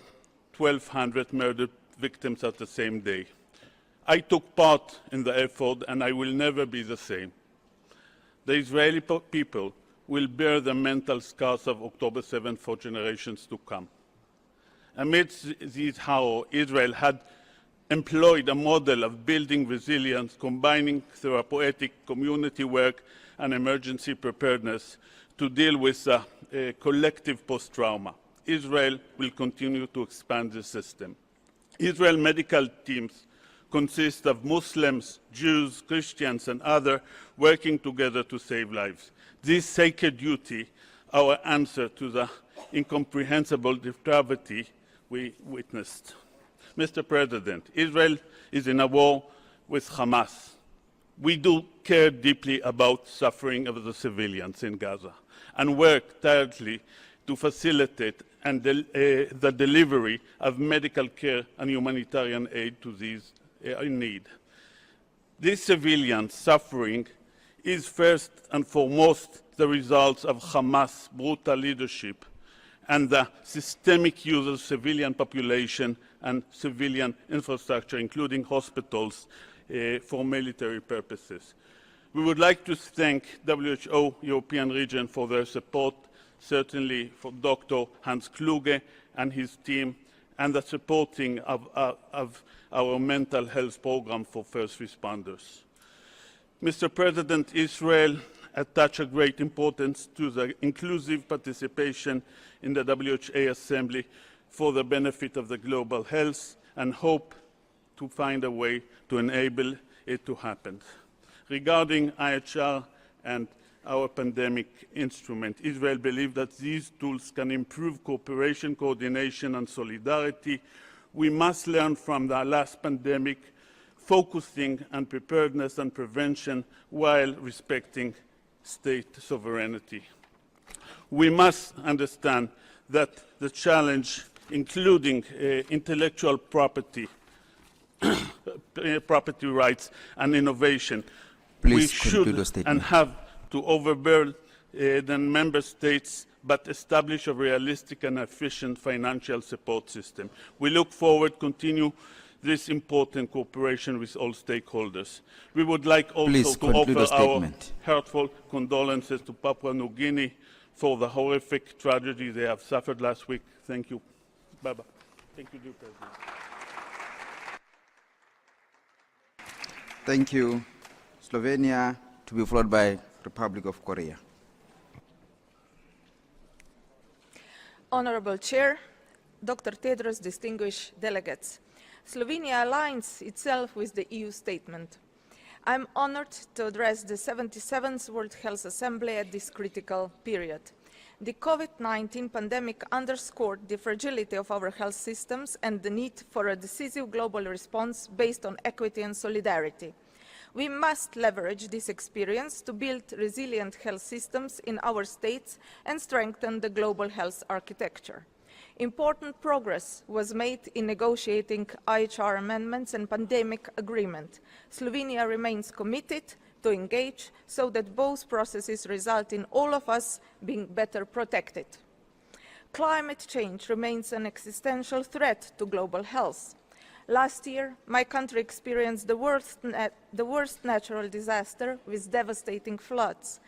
1,200 murdered victims at the same day. I took part in the effort, and I will never be the same. The Israeli people will bear the mental scars of October 7 for generations to come. Amidst these horror, Israel had employed a model of building resilience, combining therapeutic community work and emergency preparedness to deal with collective post-trauma. Israel will continue to expand the system. Israel medical teams consist of Muslims, Jews, Christians, and others working together to save lives. This sacred duty, our answer to the incomprehensible depravity we witnessed. Mr. President, Israel is in a war with Hamas. We do care deeply about suffering of the civilians in Gaza and work tirelessly to facilitate the delivery of medical care and humanitarian aid to these in need. This civilian suffering is first and foremost the result of Hamas' brutal leadership and the systemic use of civilian population and civilian infrastructure, including hospitals, for military purposes. We would like to thank WHO European region for their support, certainly for Dr. Hans Kluge and his team, and the supporting of our mental health program for first responders. Mr. President, Israel attaches great importance to the inclusive participation in the WHO Assembly for the benefit of the global health and hope to find a way to enable it to happen. Regarding IHR and our pandemic instrument, Israel believes that these tools can improve cooperation, coordination, and solidarity. We must learn from the last pandemic, focusing on preparedness and prevention while respecting state sovereignty. We must understand that the challenge, including intellectual property, property rights, and innovation, we should and have to overburden the member states, but establish a realistic and efficient financial support system. We look forward to continue this important cooperation with all stakeholders. We would like also to offer our heartfelt condolences to Papua New Guinea for the horrific tragedy they have suffered last week. Thank you. Bye-bye. Thank you, dear President. Thank you. Slovenia, to be followed by Republic of Korea. Honorable Chair, Dr. Tedros, distinguished delegates, Slovenia aligns itself with the EU statement. I'm honored to address the 77th World Health Assembly at this critical period. The COVID-19 pandemic underscored the fragility of our health systems and the need for a decisive global response based on equity and solidarity. We must leverage this experience to build resilient health systems in our states and strengthen the global health architecture. Important progress was made in negotiating IHR amendments and pandemic agreement. Slovenia remains committed to engage so that both processes result in all of us being better protected. Climate change remains an existential threat to global health. Last year, my country experienced the worst natural disaster with devastating floods.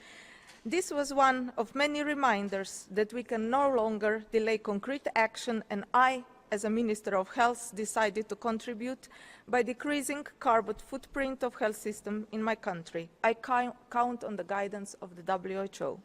This was one of many reminders that we can no longer delay concrete action, and I, as a Minister of Health, decided to contribute by decreasing carbon footprint of health system in my country. I count on the guidance of the WHO.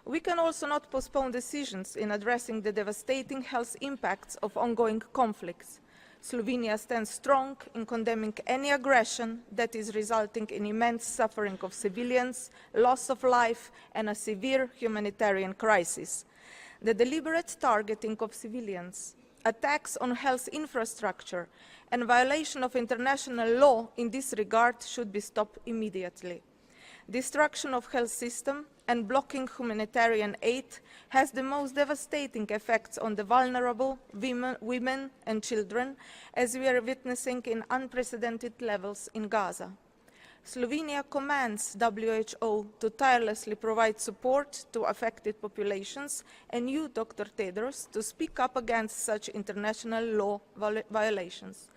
We can also not postpone decisions in addressing the devastating health impacts of ongoing conflicts. Slovenia stands strong in condemning any aggression that is resulting in immense suffering of civilians, loss of life, and a severe humanitarian crisis. The deliberate targeting of civilians, attacks on health infrastructure, and violation of international law in this regard should be stopped immediately. Destruction of health system and blocking humanitarian aid has the most devastating effects on the vulnerable women and children, as we are witnessing in unprecedented levels in Gaza. Slovenia commands WHO to tirelessly provide support to affected populations, and you, Dr. Tedros, to speak up against such international law violations.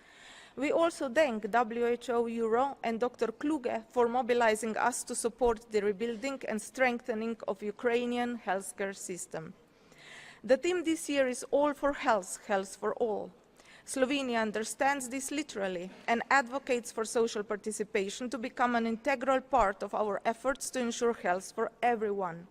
We also thank WHO Euro and Dr. Kluge for mobilizing us to support the rebuilding and strengthening of Ukrainian healthcare system. The theme this year is All for Health, Health for All. Slovenia understands this literally and advocates for social participation to become an integral part of our efforts to ensure health for everyone.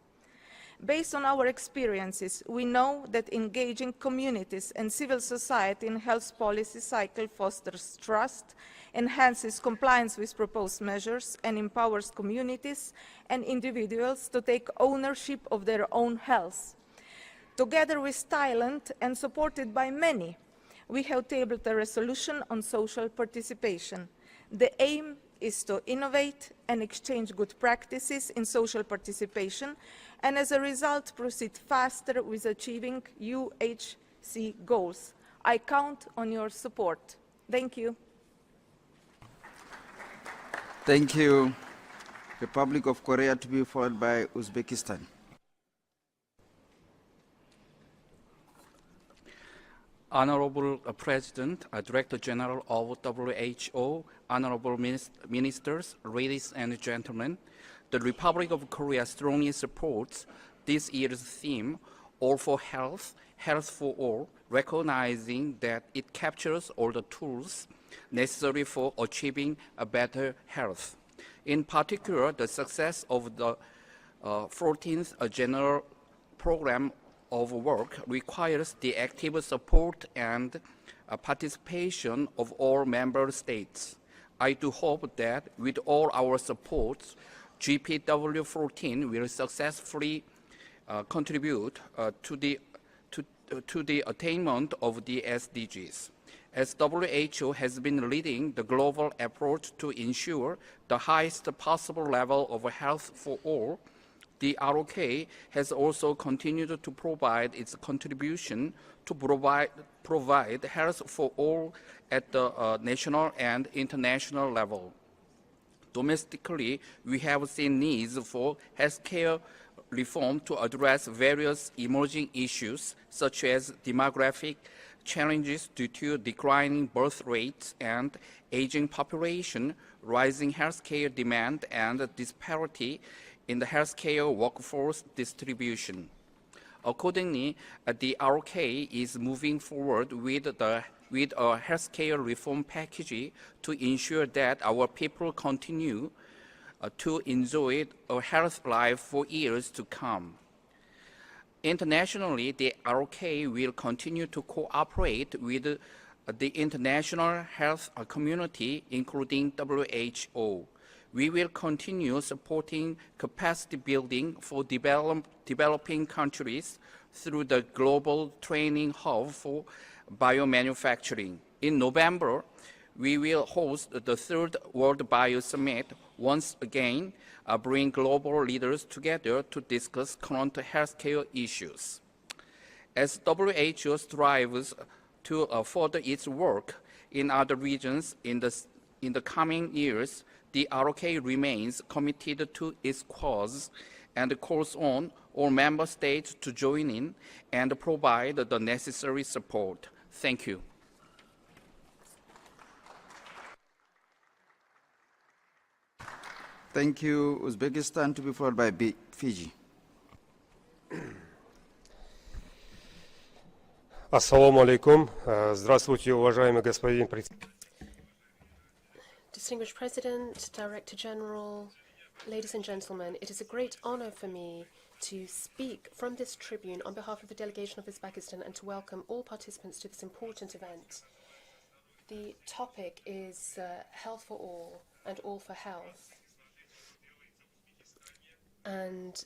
Based on our experiences, we know that engaging communities and civil society in health policy cycle fosters trust, enhances compliance with proposed measures, and empowers communities and individuals to take ownership of their own health. Together with Thailand and supported by many, we have tabled a resolution on social participation. The aim is to innovate and exchange good practices in social participation, and as a result proceed faster with achieving UHC goals. I count on your support. Thank you. Thank you. Republic of Korea, to be followed by Uzbekistan. Honorable President, Director General of WHO, Honorable Ministers, ladies and gentlemen, the Republic of Korea strongly supports this year's theme, All for Health, Health for All, recognizing that it captures all the tools necessary for achieving a better health. In particular, the success of the 14th General Program of Work requires the active support and participation of all member states. I do hope that with all our supports, GPW14 will successfully contribute to the attainment of the SDGs. As WHO has been leading the global approach to ensure the highest possible level of health for all, the ROK has also continued to provide its contribution to provide health for all at the national and international level. Domestically, we have seen needs for healthcare reform to address various emerging issues, such as demographic challenges due to declining birth rates and aging population, rising healthcare demand, and disparity in the healthcare workforce distribution. Accordingly, the ROK is moving forward with the with a healthcare reform package to ensure that our people continue to enjoy a healthy life for years to come. Internationally, the ROK will continue to cooperate with the international health community, including WHO. We will continue supporting capacity building for developing countries through the Global Training Hub for Biomanufacturing. In November, we will host the third World Bio Summit, once again bring global leaders together to discuss current healthcare issues. As WHO strives to further its work in other regions in the coming years, the ROK remains committed to its cause and calls on all member states to join in and provide the necessary support. Thank you. Thank you, Uzbekistan, to be followed by Fiji. Ассаламу алейкум. Здравствуйте, уважаемый господин председатель. Distinguished President, Director General, ladies and gentlemen, it is a great honor for me to speak from this tribune on behalf of the delegation of Uzbekistan and to welcome all participants to this important event. The topic is health for all and all for health. And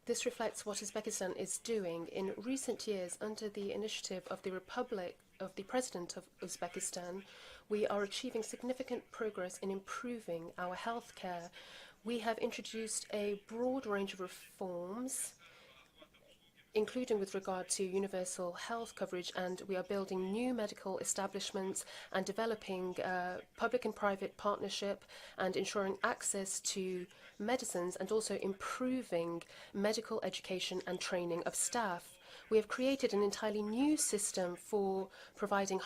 this reflects what Uzbekistan is doing. In recent years, under the initiative of the President of Uzbekistan, we are achieving significant progress in improving our healthcare. We have introduced a broad range of reforms, including with regard to universal health coverage, and we are building new medical establishments and developing public and private partnership and ensuring access to medicines and also improving medical education and training of staff. We have created an entirely new system for providing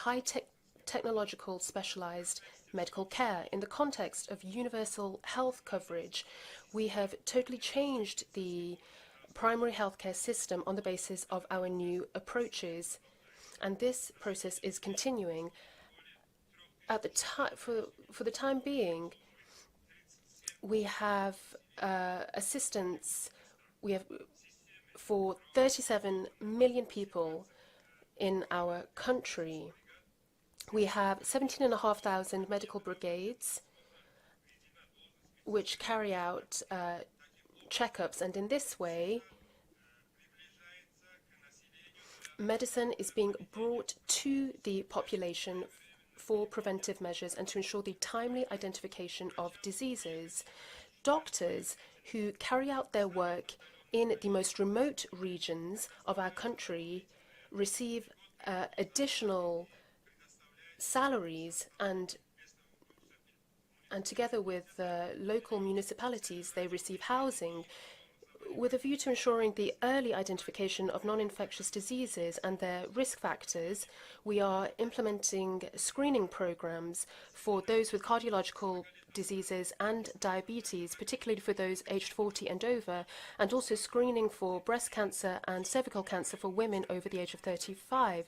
technological specialized medical care. In the context of universal health coverage, we have totally changed the primary healthcare system on the basis of our new approaches, and this process is continuing. At the for the time being, we have assistance. We have for 37 million people in our country. We have 17,500 medical brigades which carry out checkups, and in this way, medicine is being brought to the population for preventive measures and to ensure the timely identification of diseases. Doctors who carry out their work in the most remote regions of our country receive additional salaries, and together with local municipalities, they receive housing. With a view to ensuring the early identification of non-infectious diseases and their risk factors, we are implementing screening programs for those with cardiological diseases and diabetes, particularly for those aged 40 and over, and also screening for breast cancer and cervical cancer for women over the age of 35.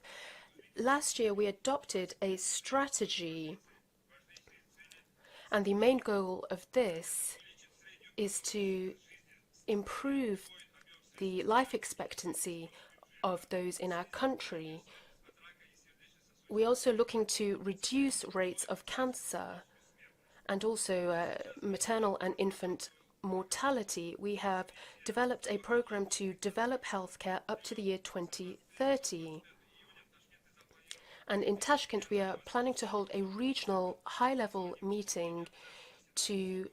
Last year, we adopted a strategy, and the main goal of this is to improve the life expectancy of those in our country. We're also looking to reduce rates of cancer and also maternal and infant mortality. We have developed a program to develop healthcare up to the year 2030. And in Tashkent, we are planning to hold a regional high-level meeting to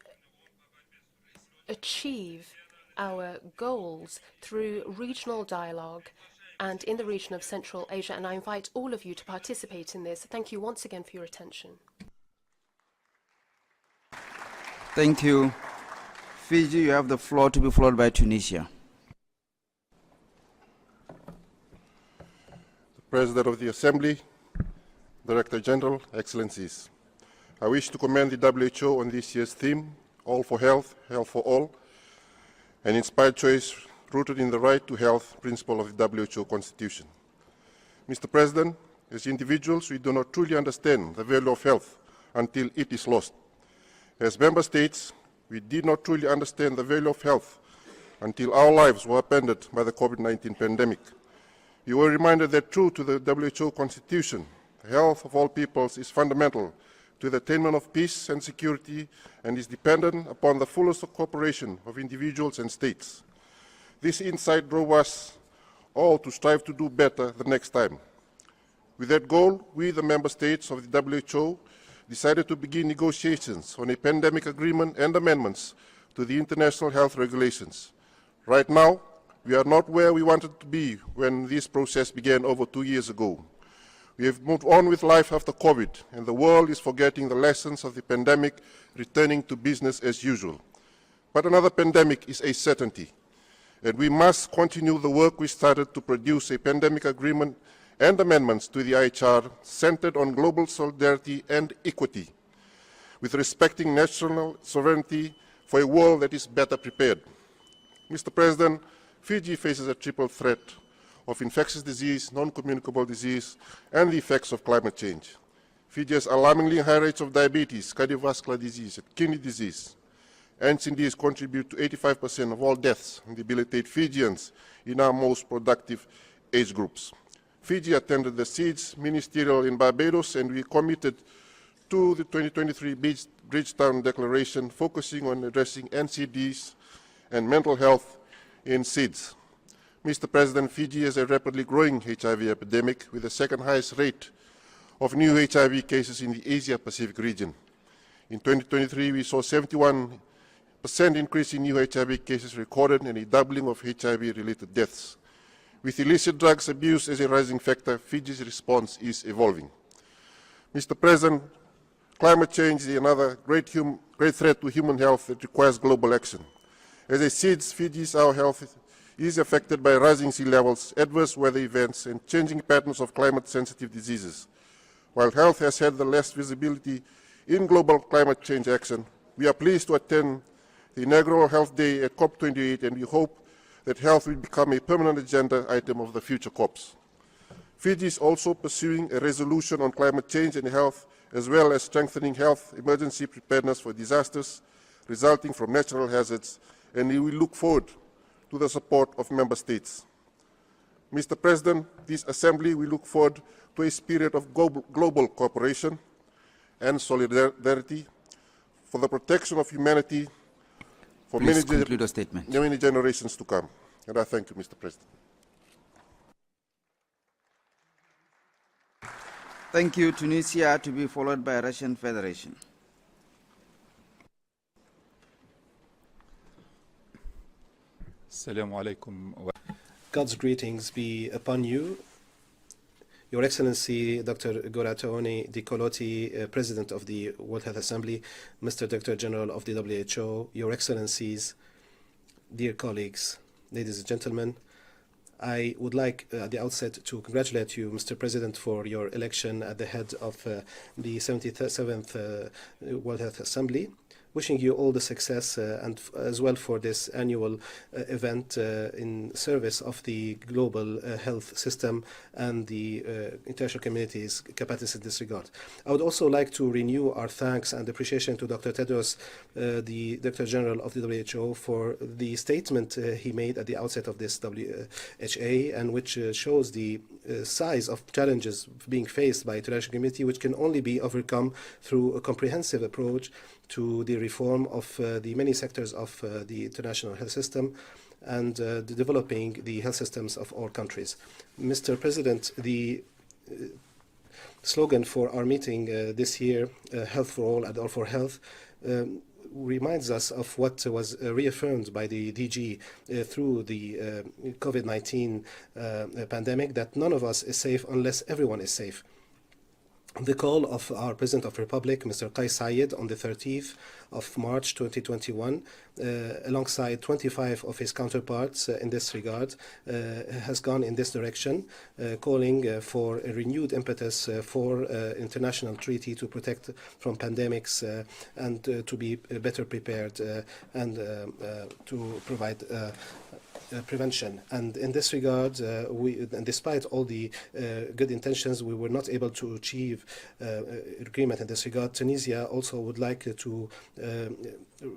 achieve our goals through regional dialogue and in the region of Central Asia. And I invite all of you to participate in this. Thank you once again for your attention. Thank you. Fiji, you have the floor, to be followed by Tunisia. The President of the Assembly, Director General, Excellencies, I wish to commend the WHO on this year's theme, All for Health, Health for All, an inspired choice rooted in the right to health principle of the WHO Constitution. Mr. President, as individuals, we do not truly understand the value of health until it is lost. As member states, we did not truly understand the value of health until our lives were upended by the COVID-19 pandemic. We were reminded that true to the WHO Constitution, the health of all peoples is fundamental to the attainment of peace and security and is dependent upon the fullest cooperation of individuals and states. This insight drove us all to strive to do better the next time. With that goal, we, the member states of the WHO, decided to begin negotiations on a pandemic agreement and amendments to the international health regulations. Right now, we are not where we wanted to be when this process began over 2 years ago. We have moved on with life after COVID, and the world is forgetting the lessons of the pandemic, returning to business as usual. But another pandemic is a certainty, and we must continue the work we started to produce a pandemic agreement and amendments to the IHR centered on global solidarity and equity, with respecting national sovereignty for a world that is better prepared. Mr. President, Fiji faces a triple threat of infectious disease, non-communicable disease, and the effects of climate change. Fiji has alarmingly high rates of diabetes, cardiovascular disease, and kidney disease. NCDs contribute to 85% of all deaths and debilitate Fijians in our most productive age groups. Fiji attended the SEEDS Ministerial in Barbados, and we committed to the 2023 Bridgetown Declaration, focusing on addressing NCDs and mental health in SEEDS. Mr. President, Fiji has a rapidly growing HIV epidemic with the second highest rate of new HIV cases in the Asia-Pacific region. In 2023, we saw 71% increase in new HIV cases recorded and a doubling of HIV-related deaths. With illicit drugs abuse as a rising factor, Fiji's response is evolving. Mr. President, climate change is another great threat to human health that requires global action. As a SEEDS, Fiji's our health is affected by rising sea levels, adverse weather events, and changing patterns of climate-sensitive diseases. While health has had the less visibility in global climate change action, we are pleased to attend the inaugural Health Day at COP28, and we hope that health will become a permanent agenda item of the future COPs. Fiji is also pursuing a resolution on climate change and health, as well as strengthening health emergency preparedness for disasters resulting from natural hazards, and we will look forward to the support of member states. Mr. President, this Assembly will look forward to a spirit of global cooperation and solidarity for the protection of humanity for many generations to come. And I thank you, Mr. President. Thank you, Tunisia, to be followed by Russian Federation. God's greetings be upon you. Your Excellency, Dr. Goratoni Dicoloti, President of the World Health Assembly, Mr. Director General of the WHO, Your Excellencies, dear colleagues, ladies and gentlemen, I would like at the outset to congratulate you, Mr. President, for your election at the head of the 77th World Health Assembly. Wishing you all the success and as well for this annual event in service of the global health system and the international community's capacity in this regard. I would also like to renew our thanks and appreciation to Dr. Tedros, the Director General of the WHO, for the statement he made at the outset of this WHA, and which shows the size of challenges being faced by the international community, which can only be overcome through a comprehensive approach to the reform of the many sectors of the international health system and developing the health systems of all countries. Mr. President, the slogan for our meeting this year, Health for All and All for Health, reminds us of what was reaffirmed by the DG through the COVID-19 pandemic, that none of us is safe unless everyone is safe. The call of our President of the Republic, Mr. Qais Said, on the 30th of March 2021, alongside 25 of his counterparts in this regard, has gone in this direction, calling for a renewed impetus for international treaty to protect from pandemics and to be better prepared and to provide prevention. And in this regard, and despite all the good intentions, we were not able to achieve agreement in this regard. Tunisia also would like to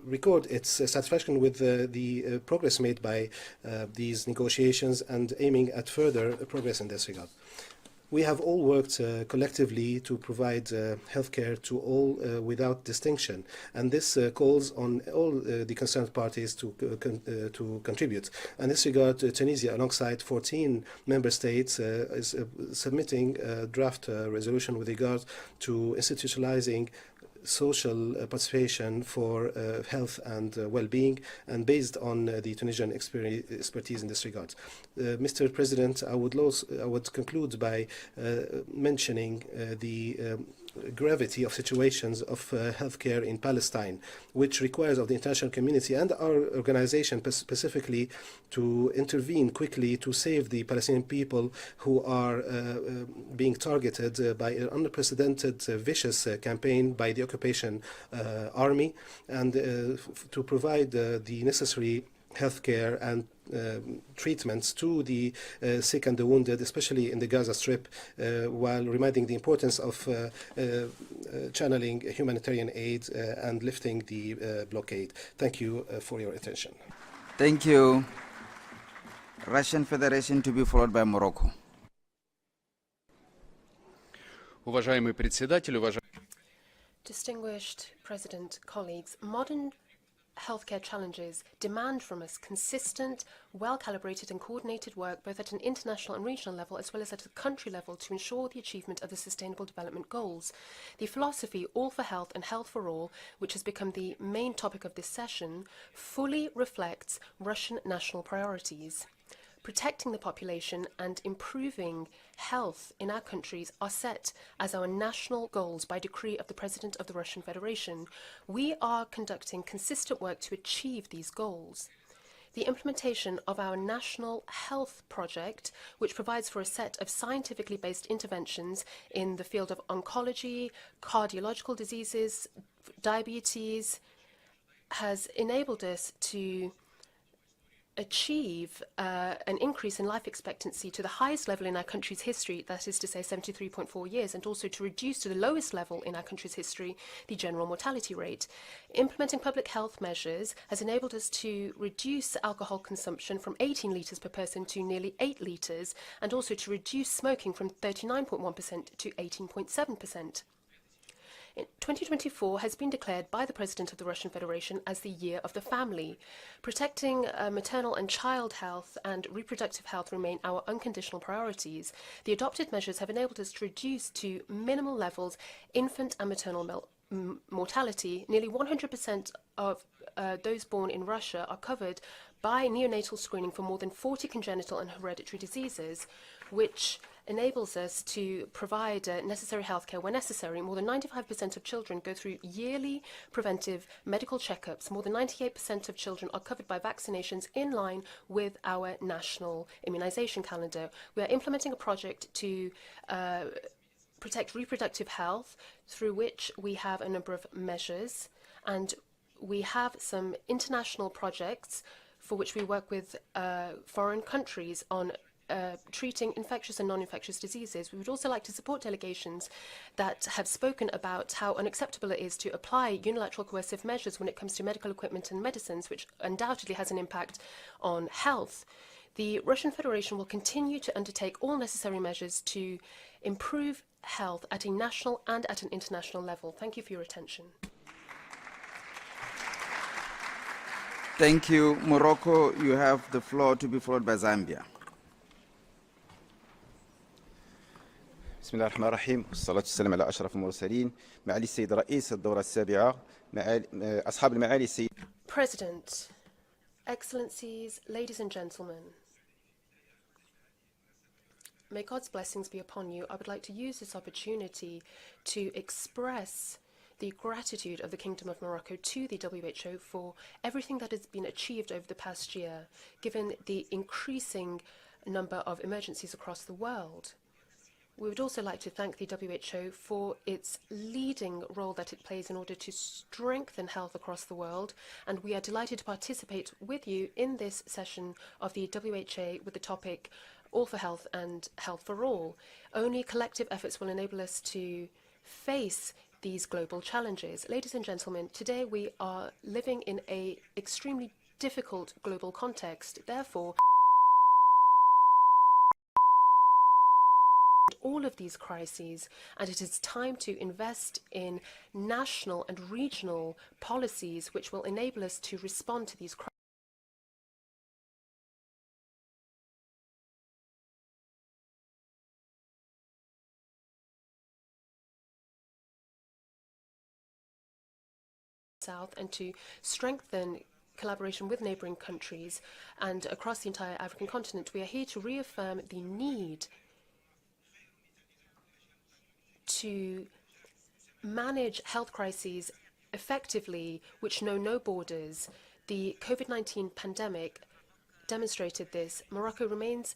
record its satisfaction with the progress made by these negotiations and aiming at further progress in this regard. We have all worked collectively to provide healthcare to all without distinction, and this calls on all the concerned parties to contribute. In this regard, Tunisia, alongside 14 member states, is submitting a draft resolution with regard to institutionalizing social participation for health and well-being, and based on the Tunisian expertise in this regard. Mr. President, I would conclude by mentioning the gravity of situations of healthcare in Palestine, which requires of the international community and our organization specifically to intervene quickly to save the Palestinian people who are being targeted by an unprecedented vicious campaign by the occupation army, and to provide the necessary healthcare and treatments to the sick and the wounded, especially in the Gaza Strip, while reminding the importance of channeling humanitarian aid and lifting the blockade. Thank you for your attention. Thank you. Russian Federation to be followed by Morocco. Уважаемый председатель, Distinguished President, colleagues, modern healthcare challenges demand from us consistent, well-calibrated and coordinated work both at an international and regional level as well as at a country level to ensure the achievement of the Sustainable Development Goals. The philosophy All for Health and Health for All, which has become the main topic of this session, fully reflects Russian national priorities. Protecting the population and improving health in our countries are set as our national goals by decree of the President of the Russian Federation. We are conducting consistent work to achieve these goals. The implementation of our national health project, which provides for a set of scientifically based interventions in the field of oncology, cardiological diseases, diabetes, has enabled us to achieve an increase in life expectancy to the highest level in our country's history, that is to say 73.4 years, and also to reduce to the lowest level in our country's history the general mortality rate. Implementing public health measures has enabled us to reduce alcohol consumption from 18 litres per person to nearly 8 litres, and also to reduce smoking from 39.1% to 18.7%. 2024 has been declared by the President of the Russian Federation as the Year of the Family. Protecting maternal and child health and reproductive health remain our unconditional priorities. The adopted measures have enabled us to reduce to minimal levels infant and maternal mortality. Nearly 100% of those born in Russia are covered by neonatal screening for more than 40 congenital and hereditary diseases, which enables us to provide necessary healthcare where necessary. More than 95% of children go through yearly preventive medical checkups. More than 98% of children are covered by vaccinations in line with our national immunization calendar. We are implementing a project to protect reproductive health, through which we have a number of measures, and we have some international projects for which we work with foreign countries on treating infectious and non-infectious diseases. We would also like to support delegations that have spoken about how unacceptable it is to apply unilateral coercive measures when it comes to medical equipment and medicines, which undoubtedly has an impact on health. The Russian Federation will continue to undertake all necessary measures to improve health at a national and at an international level. Thank you for your attention. Thank you. Morocco, you have the floor to be followed by Zambia. بسم الله الرحمن الرحيم والصلاة والسلام على أشرف المرسلين معالي السيد رئيس الدورة السابعة أصحاب المعالي السيد President, Excellencies, ladies and gentlemen, may God's blessings be upon you. I would like to use this opportunity to express the gratitude of the Kingdom of Morocco to the WHO for everything that has been achieved over the past year, given the increasing number of emergencies across the world. We would also like to thank the WHO for its leading role that it plays in order to strengthen health across the world, and we are delighted to participate with you in this session of the WHO with the topic All for Health and Health for All. Only collective efforts will enable us to face these global challenges. Ladies and gentlemen, today we are living in an extremely difficult global context. Therefore, all of these crises, and it is time to invest in national and regional policies which will enable us to respond to these crises. South, and to strengthen collaboration with neighbouring countries and across the entire African continent. We are here to reaffirm the need to manage health crises effectively, which know no borders. The COVID-19 pandemic demonstrated this. Morocco remains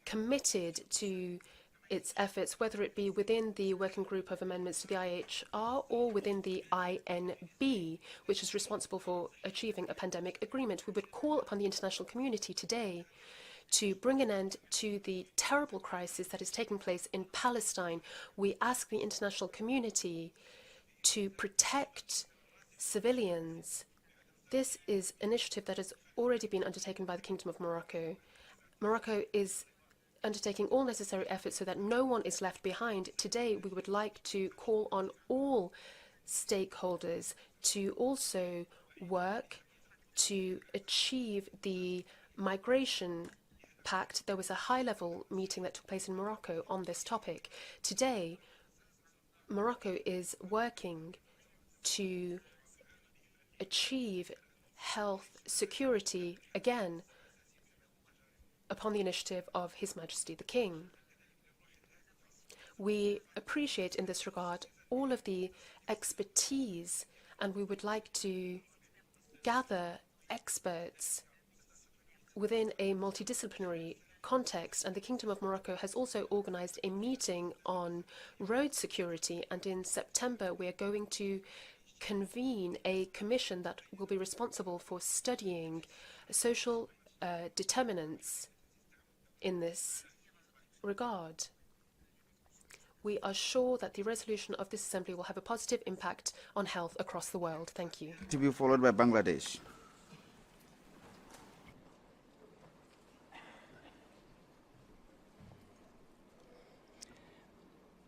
committed to its efforts, whether it be within the working group of amendments to the IHR or within the INB, which is responsible for achieving a pandemic agreement. We would call upon the international community today to bring an end to the terrible crisis that is taking place in Palestine. We ask the international community to protect civilians. This is an initiative that has already been undertaken by the Kingdom of Morocco. Morocco is undertaking all necessary efforts so that no one is left behind. Today, we would like to call on all stakeholders to also work to achieve the migration pact. There was a high-level meeting that took place in Morocco on this topic. Today, Morocco is working to achieve health security again upon the initiative of His Majesty the King. We appreciate in this regard all of the expertise, and we would like to gather experts within a multidisciplinary context, and the Kingdom of Morocco has also organized a meeting on road security, and in September we are going to convene a commission that will be responsible for studying social determinants in this regard. We are sure that the resolution of this assembly will have a positive impact on health across the world. Thank you. To be followed by Bangladesh.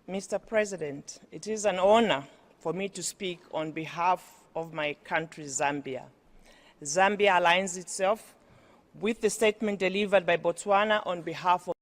Mr. President, it is an honor for me to speak on behalf of my country, Zambia. Zambia aligns itself with the statement delivered by Botswana on behalf of